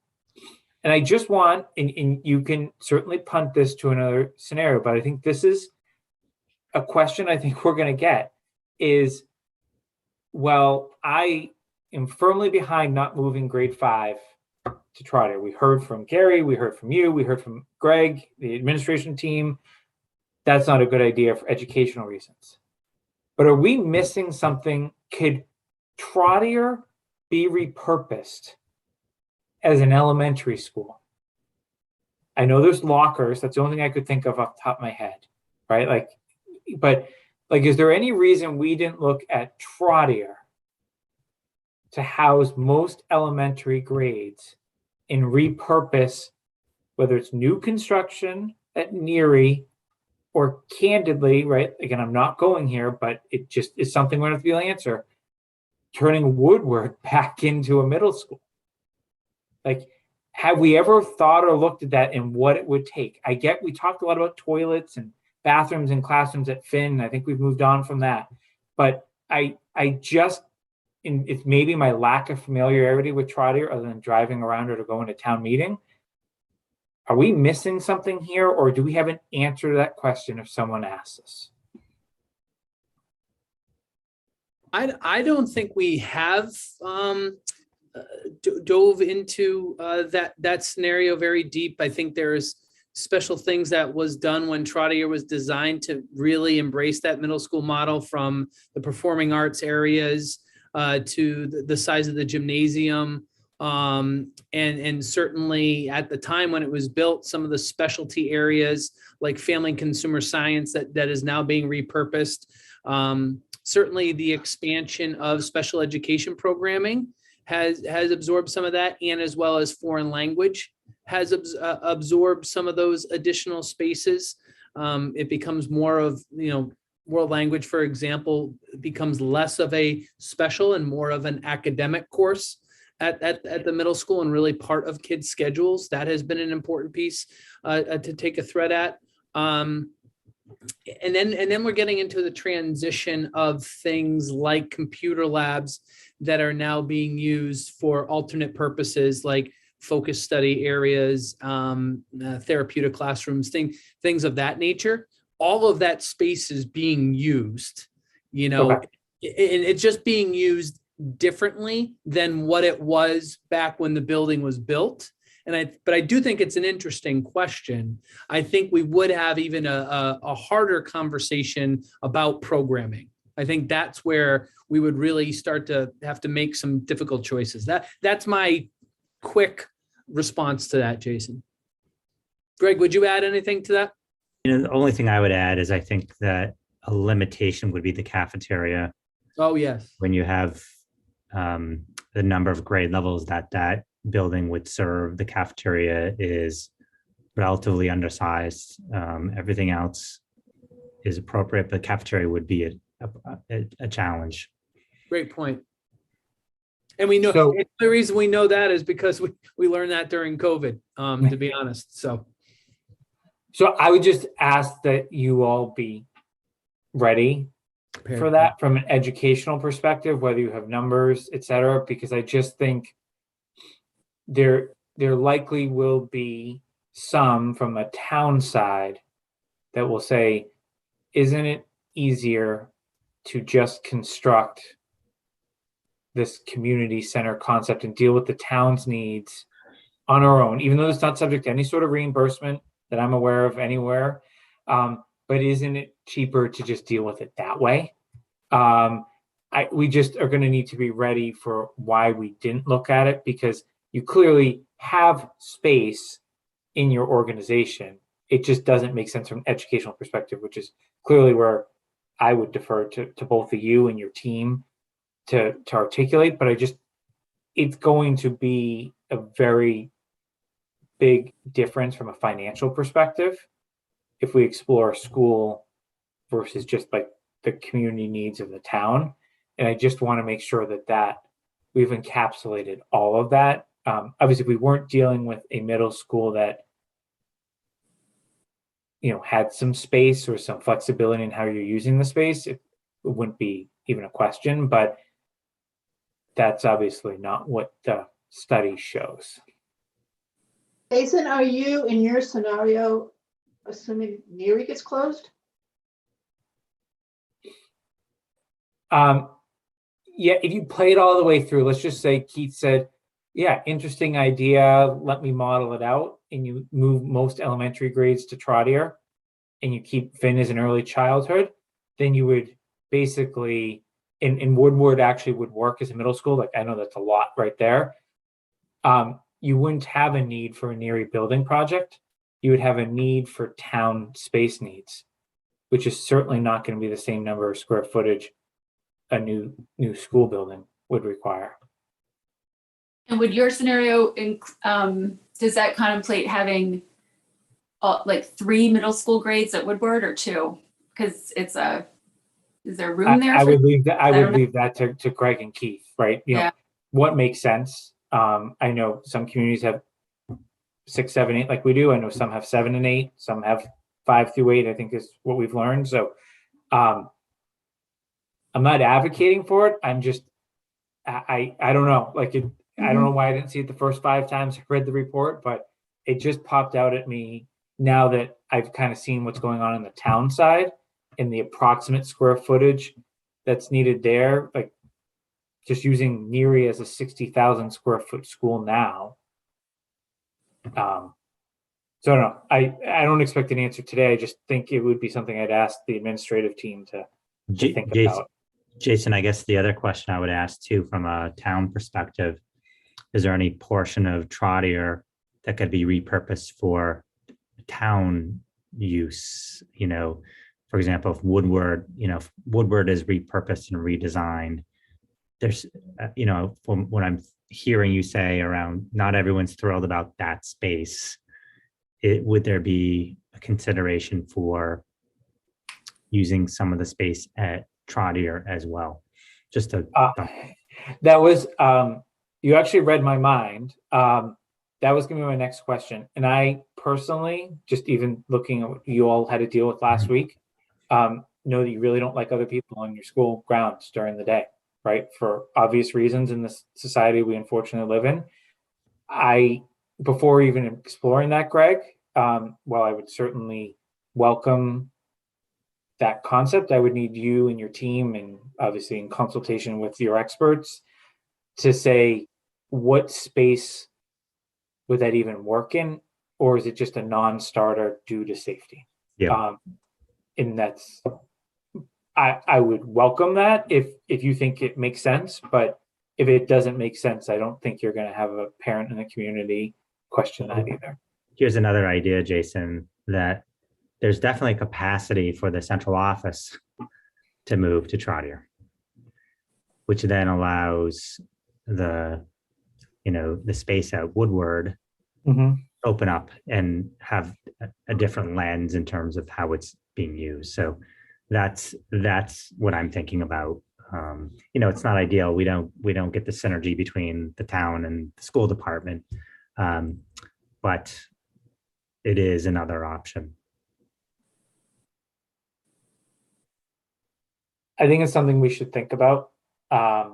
And I just want, and you can certainly punt this to another scenario, but I think this is a question I think we're going to get is, well, I am firmly behind not moving grade 5 to Trotter. We heard from Gary, we heard from you, we heard from Greg, the administration team. That's not a good idea for educational reasons. But are we missing something? Could Trotter be repurposed as an elementary school? I know there's lockers. That's the only thing I could think of off the top of my head, right? But is there any reason we didn't look at Trotter to house most elementary grades and repurpose, whether it's new construction at Neary or candidly, right? Again, I'm not going here, but it just is something we're going to have to be able to answer. Turning Woodward back into a middle school. Like, have we ever thought or looked at that and what it would take? I get, we talked a lot about toilets and bathrooms and classrooms at Finn. I think we've moved on from that. But I just, and it's maybe my lack of familiarity with Trotter other than driving around or to go into town meeting. Are we missing something here, or do we have an answer to that question if someone asks us? I don't think we have dove into that scenario very deep. I think there's special things that was done when Trotter was designed to really embrace that middle school model, from the performing arts areas to the size of the gymnasium. And certainly at the time when it was built, some of the specialty areas like family and consumer science that is now being repurposed. Certainly the expansion of special education programming has absorbed some of that, and as well as foreign language has absorbed some of those additional spaces. It becomes more of, world language, for example, becomes less of a special and more of an academic course at the middle school, and really part of kids' schedules. That has been an important piece to take a thread at. And then we're getting into the transition of things like computer labs that are now being used for alternate purposes, like focus study areas, therapeutic classrooms, things of that nature. All of that space is being used, Okay. it's just being used differently than what it was back when the building was built. But I do think it's an interesting question. I think we would have even a harder conversation about programming. I think that's where we would really start to have to make some difficult choices. That's my quick response to that, Jason. Greg, would you add anything to that? The only thing I would add is I think that a limitation would be the cafeteria. Oh, yes. When you have the number of grade levels that building would serve, the cafeteria is relatively undersized. Everything else is appropriate, but cafeteria would be a challenge. Great point. And we know the reason we know that is because we learned that during COVID, to be honest. So I would just ask that you all be ready for that from an educational perspective, whether you have numbers, et cetera, because I just think there likely will be some from the town side that will say, isn't it easier to just construct this community center concept and deal with the town's needs on our own, even though it's not subject to any sort of reimbursement that I'm aware of anywhere. but isn't it cheaper to just deal with it that way? We just are going to need to be ready for why we didn't look at it, because you clearly have space in your organization. It just doesn't make sense from an educational perspective, which is clearly where I would defer to both of you and your team to articulate. But it's going to be a very big difference from a financial perspective if we explore school versus just like the community needs of the town. And I just want to make sure that we've encapsulated all of that. Obviously, if we weren't dealing with a middle school that had some space or some flexibility in how you're using the space, it wouldn't be even a question. But that's obviously not what the study shows. Jason, are you in your scenario assuming Neary gets closed? Yeah, if you play it all the way through, let's just say Keith said, yeah, interesting idea, let me model it out, and you move most elementary grades to Trotter, and you keep Finn as an early childhood, then you would basically, in Woodward actually would work as a middle school. Like, I know that's a lot right there. You wouldn't have a need for a Neary building project. You would have a need for town space needs, which is certainly not going to be the same number of square footage a new school building would require. And would your scenario, does that contemplate having like 3 middle school grades at Woodward or 2? Because is there room there? I would leave know. that to Greg and Keith, right? Yeah. What makes sense. I know some communities have 6, 7, 8 like we do. I know some have 7 and 8, some have 5 through 8, I think is what we've learned. So I'm not advocating for it. I'm just, I don't know. Like I don't know why I didn't see it the first 5 times I read the report, but it just popped out at me now that I've kind of seen what's going on the town side and the approximate square footage that's needed there. Like just using Neary as a 60,000 square foot school now. So I don't know. I don't expect an answer today. I just think it would be something I'd ask the administrative team to think about. Jason, I guess the other question I would ask too, from a town perspective, is there any portion of Trotter that could be repurposed for town use? For example, if Woodward is repurposed and redesigned, there's, from what I'm hearing you say around, not everyone's thrilled about that space. Would there be a consideration for using some of the space at Trotter as well? Just to that was you actually read my mind. That was gonna be my next question. And I personally, just even looking at what you all had to deal with last week, know that you really don't like other people on your school grounds during the day, right? For obvious reasons in this society we unfortunately live in. Before even exploring that, Greg, while I would certainly welcome that concept, I would need you and your team, and obviously in consultation with your experts, to say what space would that even work in, or is it just a non-starter due to safety? Yeah. And that's, I would welcome that if you think it makes sense, but if it doesn't make sense, I don't think you're going to have a parent in the community question that either. Here's another idea, Jason, that there's definitely capacity for the central office to move to Trotter, which then allows the space at Woodward open up and have a different lens in terms of how it's being used. So that's what I'm thinking about. It's not ideal. We don't get the synergy between the town and the school department, but it is another option. I think it's something we should think about. I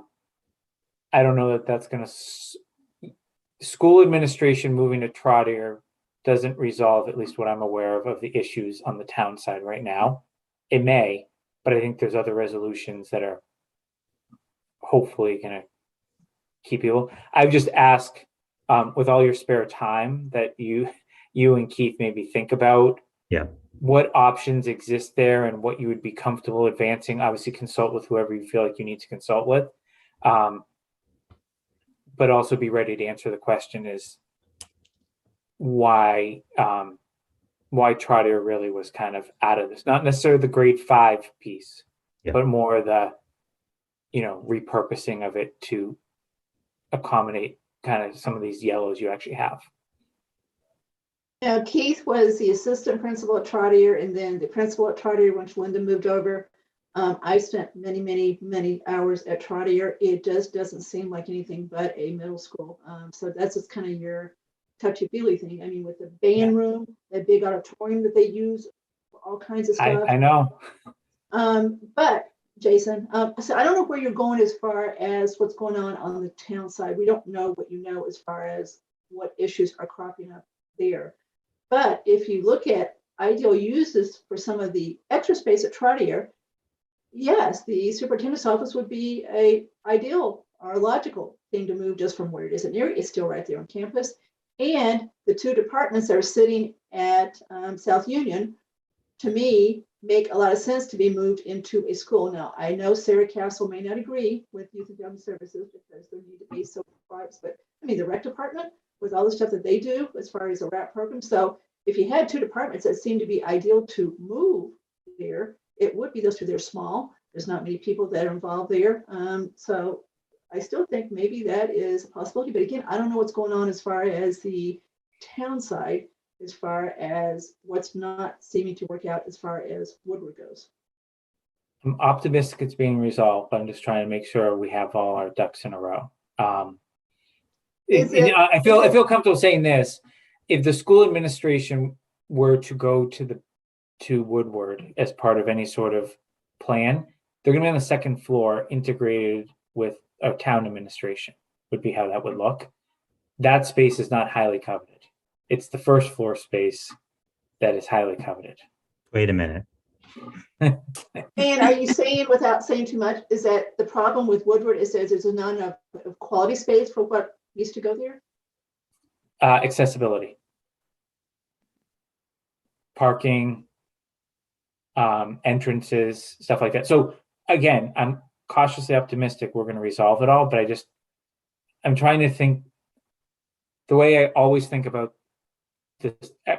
don't know that that's going to. School administration moving to Trotter doesn't resolve, at least what I'm aware of the issues on the town side right now. It may, but I think there's other resolutions that are hopefully going to keep people. I would just ask, with all your spare time, that you and Keith maybe think about what options exist there and what you would be comfortable advancing. Obviously, consult with whoever you feel like you need to consult with. But also be ready to answer the question is why Trotter really was kind of out of this. Not necessarily the grade 5 piece, Yeah. but more the, repurposing of it to accommodate kind of some of these yellows you actually have. Now, Keith was the assistant principal at Trotter and then the principal at Trotter once Linda moved over. I spent many hours at Trotter. It just doesn't seem like anything but a middle school. So that's just kind of your touchy-feely thing. I mean, with the band room, that big auditorium that they use, all kinds of stuff. I know. But Jason, so I don't know where you're going as far as what's going on the town side. We don't know what you know as far as what issues are cropping up there. But if you look at ideal uses for some of the extra space at Trotter, yes, the superintendent's office would be a ideal or logical thing to move just from where it is at Neary. It's still right there on campus. And the two departments that are sitting at South Union, to me, make a lot of sense to be moved into a school. Now, I know Sarah Castle may not agree with Youth and Family Services because there need to be so parts, but I mean, the rec department with all the stuff that they do as far as a RAP program. So if you had two departments that seem to be ideal to move there, it would be those two. They're small. There's not many people that are involved there. So I still think maybe that is a possibility. But again, I don't know what's going on as far as the town side, as far as what's not seeming to work out as far as Woodward goes. I'm optimistic it's being resolved, but I'm just trying to make sure we have all our ducks in a row. I feel comfortable saying this. If the school administration were to go to Woodward as part of any sort of plan, they're going to be on the second floor integrated with a town administration, would be how that would look. That space is not highly coveted. It's the first floor space that is highly coveted. Wait a minute. And are you saying, without saying too much, is that the problem with Woodward is that there's not enough of quality space for what used to go there? Accessibility. Parking, entrances, stuff like that. So again, I'm cautiously optimistic we're going to resolve it all, but I'm trying to think the way I always think about this,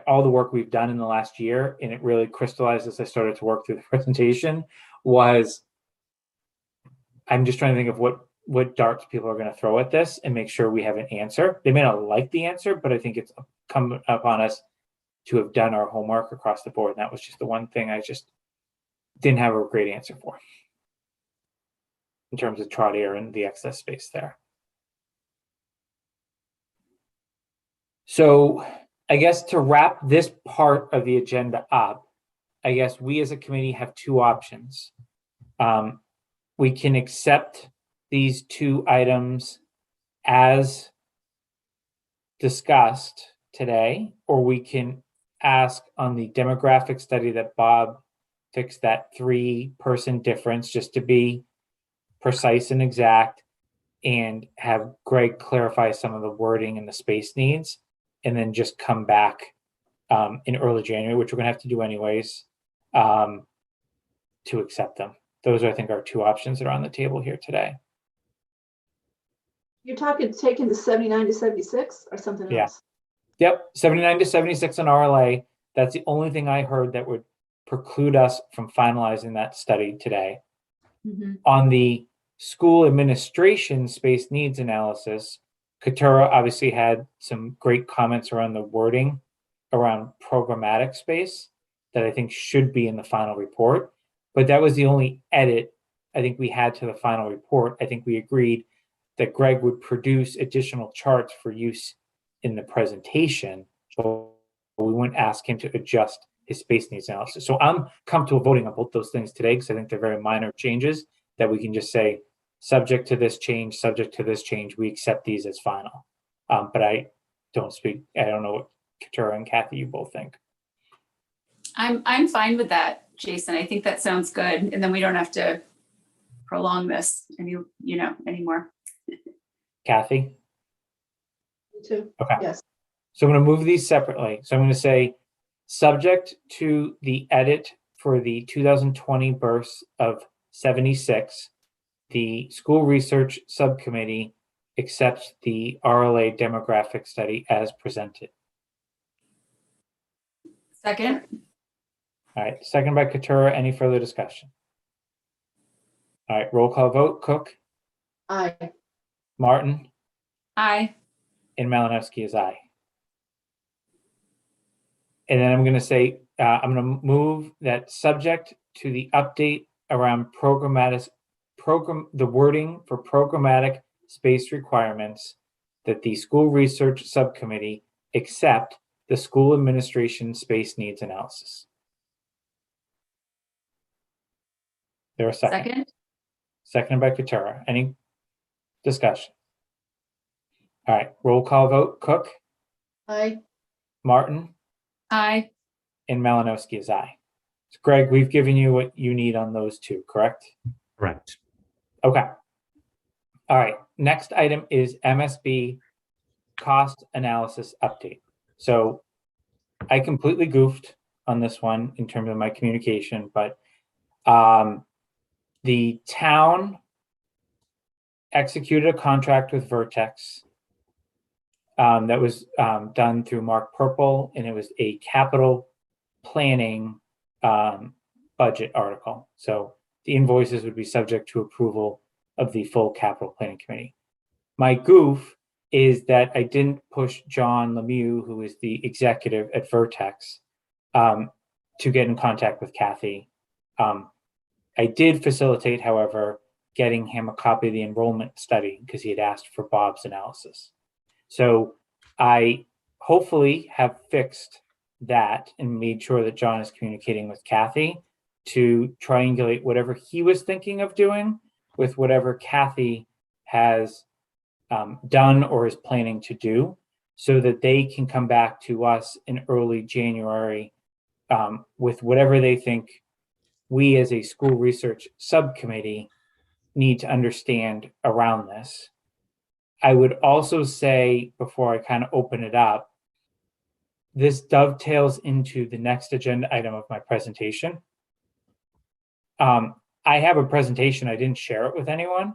all the work we've done in the last year, and it really crystallized as I started to work through the presentation, was I'm just trying to think of what darts people are going to throw at this and make sure we have an answer. They may not like the answer, but I think it's come upon us to have done our homework across the board. And that was just the one thing I just didn't have a great answer for in terms of Trotter and the excess space there. So I guess to wrap this part of the agenda up, I guess we as a committee have two options. We can accept these two items as discussed today, or we can ask on the demographic study that Bob fixed that 3-person difference, just to be precise and exact, and have Greg clarify some of the wording and the space needs, and then just come back in early January, which we're going to have to do anyways, to accept them. Those are, I think, our two options that are on the table here today. You're talking taking the 79 to 76 or something else? Yep, 79 to 76 on RLA. That's the only thing I heard that would preclude us from finalizing that study today. Mm-hmm. On the school administration space needs analysis, Katura obviously had some great comments around the wording around programmatic space that I think should be in the final report. But that was the only edit I think we had to the final report. I think we agreed that Greg would produce additional charts for use in the presentation, but we wouldn't ask him to adjust his space needs analysis. So I'm comfortable voting on both those things today because I think they're very minor changes that we can just say, subject to this change, we accept these as final. But I don't know what Katura and Kathy, you both think. I'm fine with that, Jason. I think that sounds good. And then we don't have to prolong this anymore. Me Kathy? too. Okay. Yes. So I'm going to move these separately. So I'm going to say Subject to the edit for the 2020 bursts of 76, the School Research Subcommittee accepts the RLA demographic study as presented. Second. All right, second by Katura. Any further discussion? All right, roll call vote. Cook, Aye. Martin, Aye. and Malinowski is aye. And then I'm going to say, I'm going to move that subject to the update around the wording for programmatic space requirements, that the School Research Subcommittee accept the school administration space needs analysis. There a second? Second. Seconded by Katura. Any discussion? All right, roll call vote. Cook, Aye. Martin, Aye. and Malinowski is aye. So Greg, we've given you what you need on those two, correct? Correct. Okay. All right, next item is MSB cost analysis update. So I completely goofed on this one in terms of my communication, but the town executed a contract with Vertex that was done through Mark Purple, and it was a capital planning budget article. So the invoices would be subject to approval of the full capital planning committee. My goof is that I didn't push John Lemieux, who is the executive at Vertex, to get in contact with Kathy. I did facilitate, however, getting him a copy of the enrollment study because he had asked for Bob's analysis. So I hopefully have fixed that and made sure that John is communicating with Kathy to triangulate whatever he was thinking of doing with whatever Kathy has done or is planning to do, so that they can come back to us in early January with whatever they think we as a school research subcommittee need to understand around this. I would also say, before I kind of open it up, this dovetails into the next agenda item of my presentation. I have a presentation. I didn't share it with anyone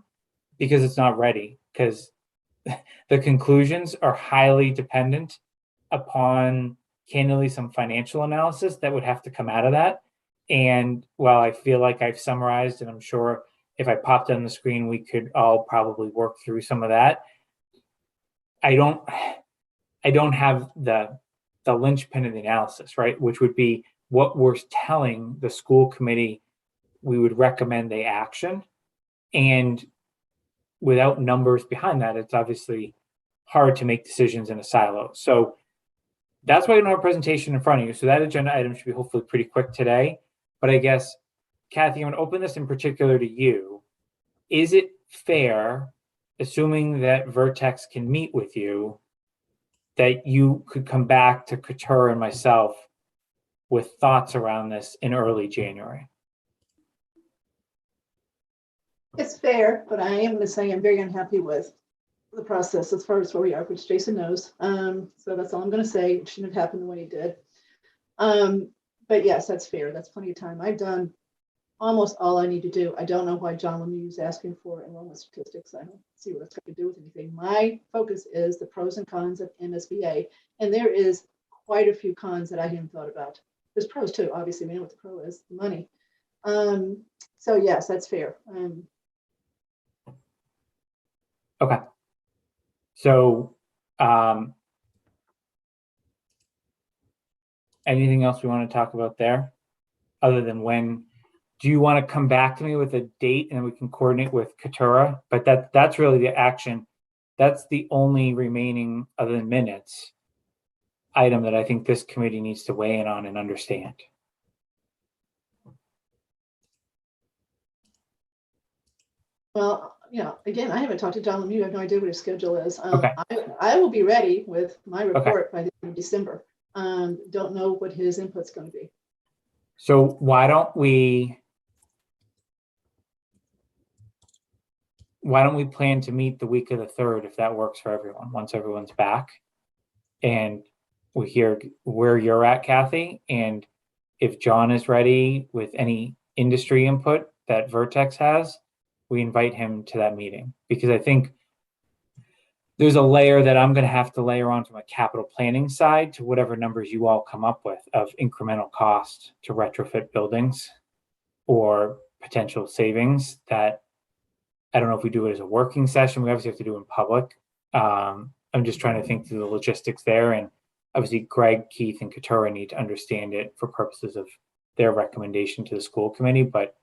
because it's not ready, because the conclusions are highly dependent upon, candidly, some financial analysis that would have to come out of that. And while I feel like I've summarized, and I'm sure if I popped on the screen, we could all probably work through some of that, I don't have the linchpin of the analysis, right? Which would be what we're telling the school committee we would recommend they action. And without numbers behind that, it's obviously hard to make decisions in a silo. So that's why I don't have a presentation in front of you. So that agenda item should be hopefully pretty quick today. But I guess, Kathy, I'm going to open this in particular to you. Is it fair, assuming that Vertex can meet with you, that you could come back to Couture and myself with thoughts around this in early January? It's fair, but I am going to say I'm very unhappy with the process as far as where we are, which Jason knows. So that's all I'm going to say. It shouldn't have happened the way it did. But yes, that's fair. That's plenty of time. I've done almost all I need to do. I don't know why John Lemieux is asking for enrollment statistics. I don't see what it's got to do with anything. My focus is the pros and cons of MSBA, and there is quite a few cons that I hadn't thought about. There's pros too, obviously. We know what the pro is, the money. So yes, that's fair. Okay. So anything else we want to talk about there other than when? Do you want to come back to me with a date and we can coordinate with Katura? But that's really the action. That's the only remaining, other than minutes, item that I think this committee needs to weigh in on and understand. Well, again, I haven't talked to John Lemieux. I have no idea what his schedule is. Okay. I will be ready with my report by the end of December. Don't know what his input's going to be. So why don't we plan to meet the week of the 3rd, if that works for everyone, once everyone's back? And we hear where you're at, Kathy, and if John is ready with any industry input that Vertex has, we invite him to that meeting, because I think there's a layer that I'm going to have to layer on from a capital planning side to whatever numbers you all come up with of incremental cost to retrofit buildings or potential savings that I don't know if we do it as a working session. We obviously have to do in public. I'm just trying to think through the logistics there. And obviously Greg, Keith, and Katura need to understand it for purposes of their recommendation to the school committee, but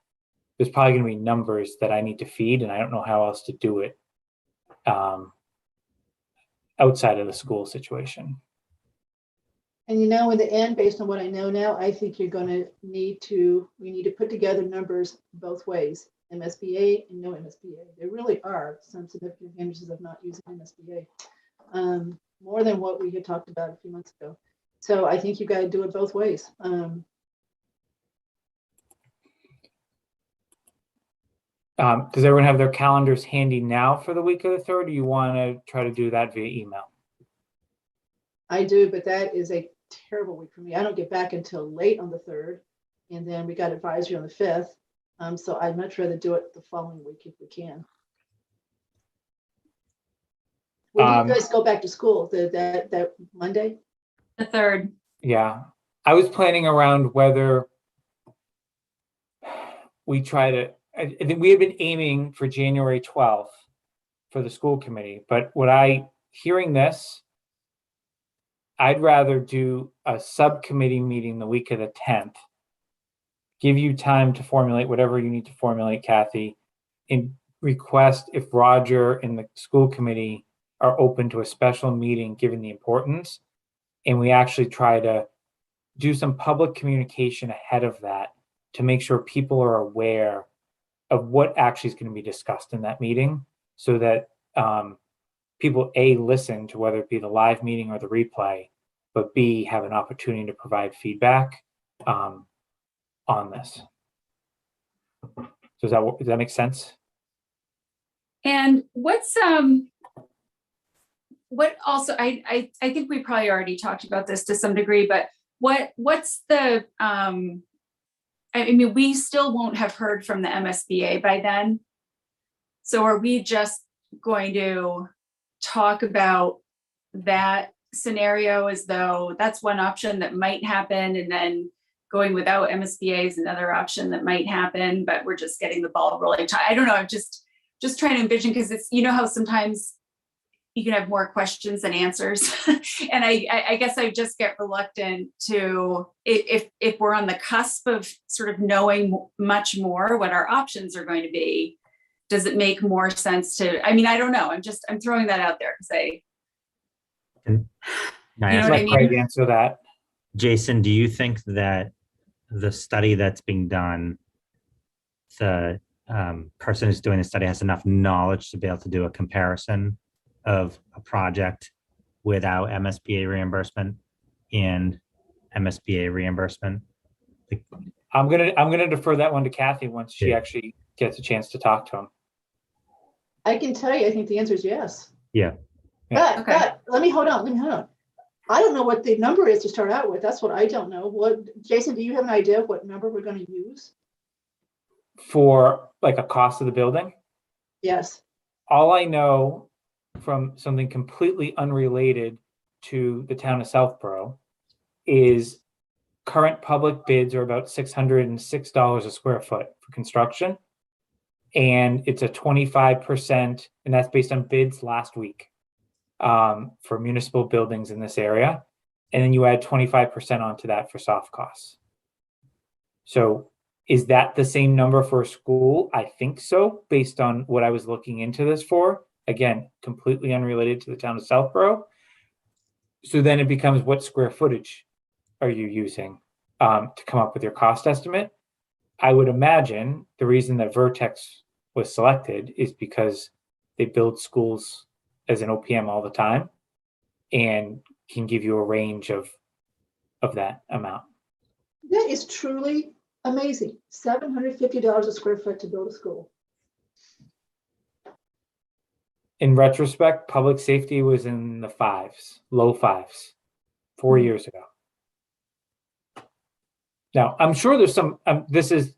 there's probably going to be numbers that I need to feed, and I don't know how else to do it outside of the school situation. And in the end, based on what I know now, I think we need to put together numbers both ways, MSBA and no MSBA. There really are some significant advantages of not using MSBA, more than what we had talked about a few months ago. So I think you got to do it both ways. Does everyone have their calendars handy now for the week of the 3rd? Or do you want to try to do that via email? I do, but that is a terrible week for me. I don't get back until late on the 3rd, and then we got advisory on the 5th. So I'd much rather do it the following week if we can. When do you guys go back to school? That Monday? The 3rd. Yeah, I was planning around whether we try to, I think we had been aiming for January 12th for the school committee, but hearing this, I'd rather do a subcommittee meeting the week of the 10th, give you time to formulate whatever you need to formulate, Kathy, and request if Roger and the school committee are open to a special meeting, given the importance. And we actually try to do some public communication ahead of that to make sure people are aware of what actually is going to be discussed in that meeting, so that people, A, listen to whether it be the live meeting or the replay, but B, have an opportunity to provide feedback on this. So does that make sense? And what also, I think we probably already talked about this to some degree, but what's the, I mean, we still won't have heard from the MSBA by then. So are we just going to talk about that scenario as though that's one option that might happen, and then going without MSBA is another option that might happen, but we're just getting the ball rolling? I don't know. I'm just trying to envision, because it's, how sometimes you can have more questions than answers. And I guess I just get reluctant to, if we're on the cusp of sort of knowing much more what our options are going to be, does it make more sense to, I don't know. I'm throwing that out there because Can I you know ask what I Let mean? Craig answer that. Jason, do you think that the study that's being done, the person who's doing the study has enough knowledge to be able to do a comparison of a project without MSBA reimbursement and MSBA reimbursement? I'm gonna defer that one to Kathy once she Yeah. actually gets a chance to talk to him. I can tell you, I think the answer is yes. Yeah. Yeah. But, Okay. but let me hold on. I don't know what the number is to start out with. That's what I don't know. Jason, do you have an idea of what number we're going to use? For like a cost of the building, Yes. all I know from something completely unrelated to the town of Southborough is current public bids are about $606 a square foot for construction. And it's a 25%, and that's based on bids last week for municipal buildings in this area. And then you add 25% onto that for soft costs. So is that the same number for a school? I think so, based on what I was looking into this for. Again, completely unrelated to the town of Southborough. So then it becomes, what square footage are you using to come up with your cost estimate? I would imagine the reason that Vertex was selected is because they build schools as an OPM all the time and can give you a range of that amount. That is truly amazing. $750 a square foot to build a school. In retrospect, public safety was in the fives, low fives. 4 years ago. Now, I'm sure there's some, this is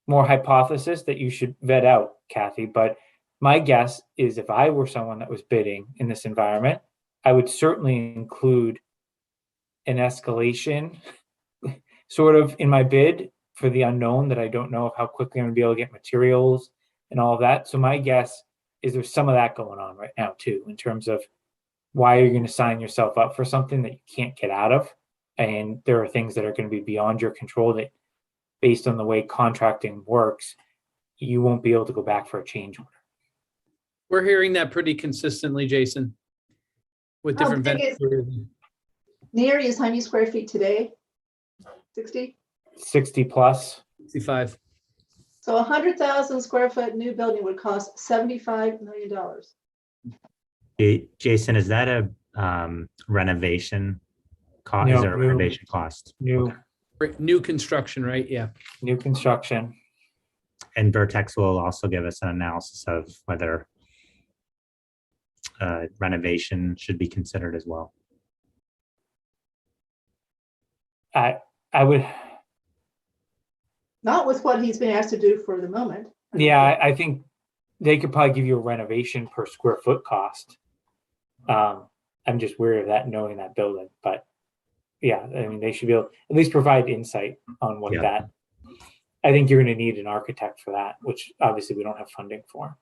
more hypothesis that you should vet out, Kathy, but my guess is if I were someone that was bidding in this environment, I would certainly include an escalation sort of in my bid for the unknown, that I don't know of how quickly I'm gonna be able to get materials and all of that. So my guess is there's some of that going on right now too, in terms of why are you going to sign yourself up for something that you can't get out of? And there are things that are going to be beyond your control that, based on the way contracting works, you won't be able to go back for a change order. We're hearing that pretty consistently, Jason, with How different big is- vendors. Neary is how many square feet today? 60? 60 plus. 65. So 100,000 square foot new building would cost $75 million. Jason, is that a renovation cost? No, Is there a new- renovation cost? New New construction, right? Yeah. new construction. And Vertex will also give us an analysis of whether renovation should be considered as well. I would, Not with what he's been asked to do for the moment. yeah, I think they could probably give you a renovation per square foot cost. I'm just wary of that, knowing that building, but yeah, I mean, they should be able at least provide insight on what Yeah. that. I think you're going to need an architect for that, which obviously we don't have funding for.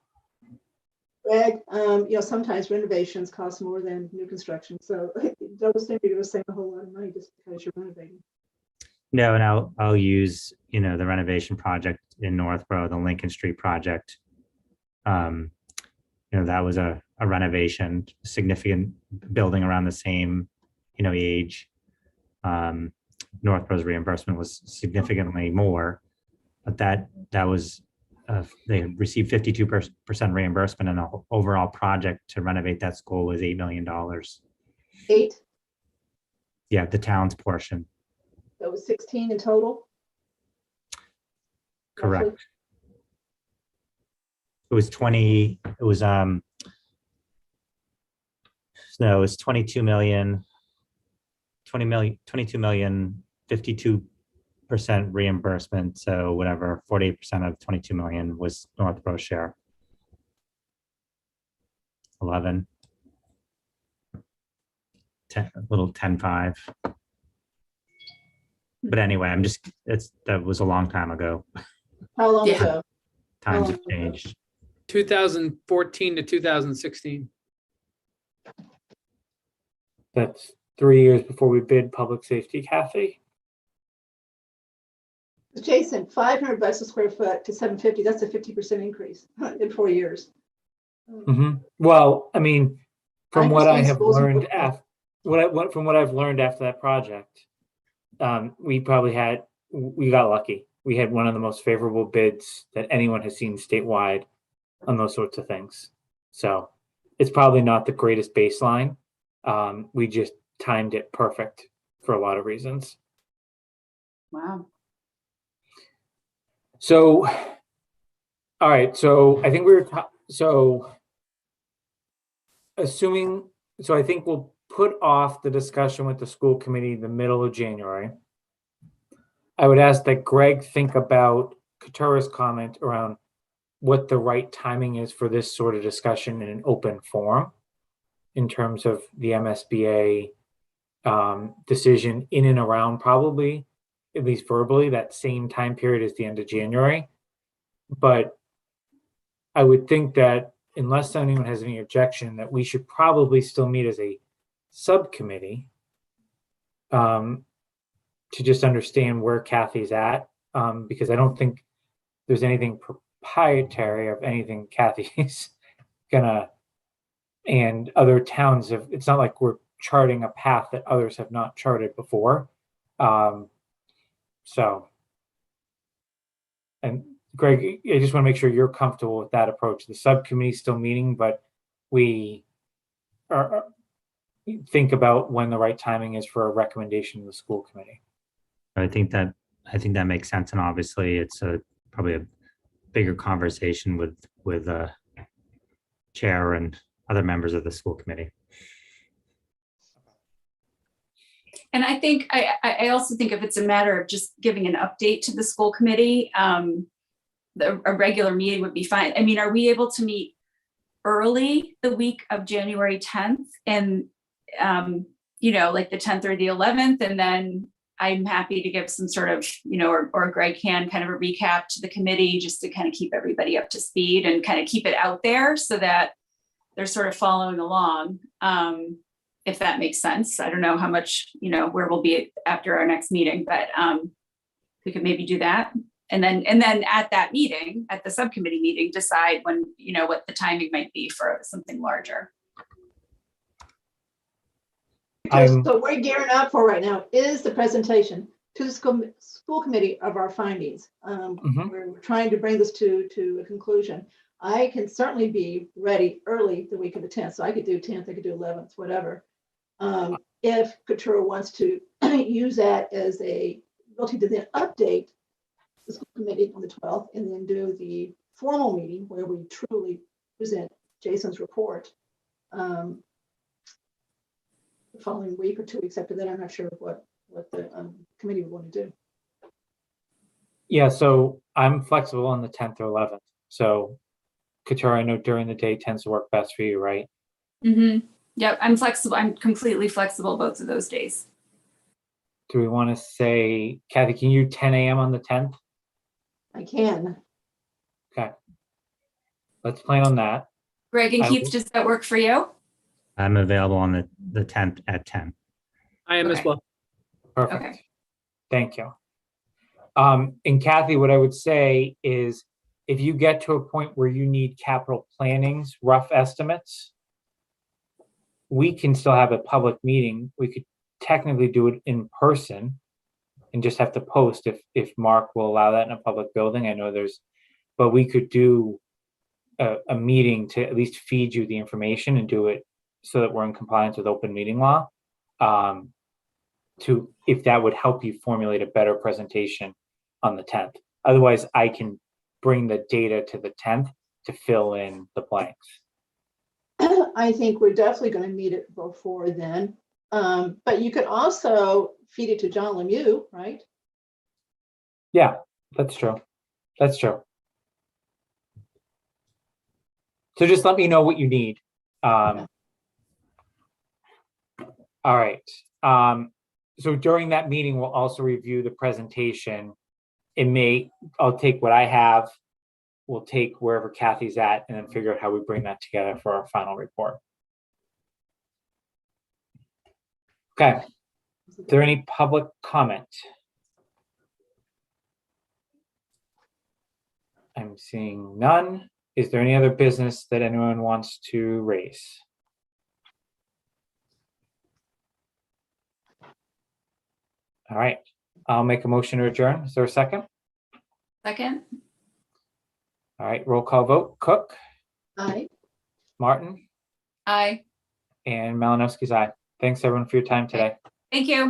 Greg, sometimes renovations cost more than new construction. So don't assume you're going to save a whole lot of money just because you're renovating. No, and I'll use, the renovation project in Northborough, the Lincoln Street project. That was a renovation, significant building around the same, age. Northborough's reimbursement was significantly more, but that was, they received 52% reimbursement, and the overall project to renovate that school was $8 million. 8, Yeah, the town's portion, that was 16 in total. correct. roughly. It was 20, it was, no, it was 22 million, 22 million, 52% reimbursement. So whatever, 48% of 22 million was Northborough share. 11, 10, a little 10.5. But anyway, that was a long time ago. How long Yeah. ago? Times Oh. have changed. 2014 to 2016. That's 3 years before we bid public safety, Kathy. Jason, $500 a square foot to $750, that's a 50% increase in 4 years. Well, I mean, from I what I understand have schools and learned football. from what I've learned after that project, we got lucky. We had one of the most favorable bids that anyone has seen statewide on those sorts of things. So it's probably not the greatest baseline. We just timed it perfect for a lot of reasons. Wow. So, all right. So I think I think we'll put off the discussion with the school committee the middle of January. I would ask that Greg think about Katura's comment around what the right timing is for this sort of discussion in an open forum in terms of the MSBA decision in and around, probably, at least verbally, that same time period as the end of January. But I would think that unless anyone has any objection, that we should probably still meet as a subcommittee to just understand where Kathy's at, because I don't think there's anything proprietary of anything Kathy's gonna, and other towns have, it's not like we're charting a path that others have not charted before. So, and Greg, I just want to make sure you're comfortable with that approach. The subcommittee is still meeting, but we think about when the right timing is for a recommendation to the school committee. I think that makes sense, and obviously it's probably a bigger conversation with chair and other members of the school committee. And I think, I also think if it's a matter of just giving an update to the school committee, a regular meeting would be fine. I mean, are we able to meet early the week of January 10th and, like the 10th or the 11th? And then I'm happy to give some sort of, or Greg can kind of a recap to the committee just to kind of keep everybody up to speed and kind of keep it out there so that they're sort of following along. If that makes sense. I don't know how much, where we'll be after our next meeting, but we could maybe do that. And then at that meeting, at the subcommittee meeting, decide when, what the timing might be for something larger. So we're gearing up for right now is the presentation to the school committee of our findings. We're trying to bring this to a conclusion. I can certainly be ready early the week of the 10th. So I could do 10th, I could do 11th, whatever. If Couture wants to use that as a ability to then update the school committee on the 12th and then do the formal meeting where we truly present Jason's report the following week or 2 weeks after that. I'm not sure what the committee would want to do. Yeah, so I'm flexible on the 10th or 11th. So Couture, I know during the day tends to work best for you, right? Mm-hmm. Yep, I'm flexible. I'm completely flexible both of those days. Do we want to say, Kathy, can you 10 a.m. on the 10th? I can. Okay. Let's plan on that. Greg and I Keith, will- does that work for you? I'm available on the 10th at 10. I am as Okay. well. Perfect. Okay. Thank you. And Kathy, what I would say is if you get to a point where you need capital plannings, rough estimates, we can still have a public meeting. We could technically do it in person and just have to post if Mark will allow that in a public building. I know but we could do a meeting to at least feed you the information and do it so that we're in compliance with open meeting law. If that would help you formulate a better presentation on the 10th. Otherwise, I can bring the data to the 10th to fill in the blanks. I think we're definitely going to meet it before then. But you could also feed it to John Lemieux, right? Yeah, that's true. That's true. So just let me know what you need. All right. So during that meeting, we'll also review the presentation. I'll take what I have, we'll take wherever Kathy's at, and then figure out how we bring that together for our final report. Okay. Is there any public comment? I'm seeing none. Is there any other business that anyone wants to raise? All right, I'll make a motion to adjourn. Is there a second? Second? All right, roll call vote. Cook, Aye. Martin, Aye. and Malinowski's aye. Thanks everyone for your time today. Thank you.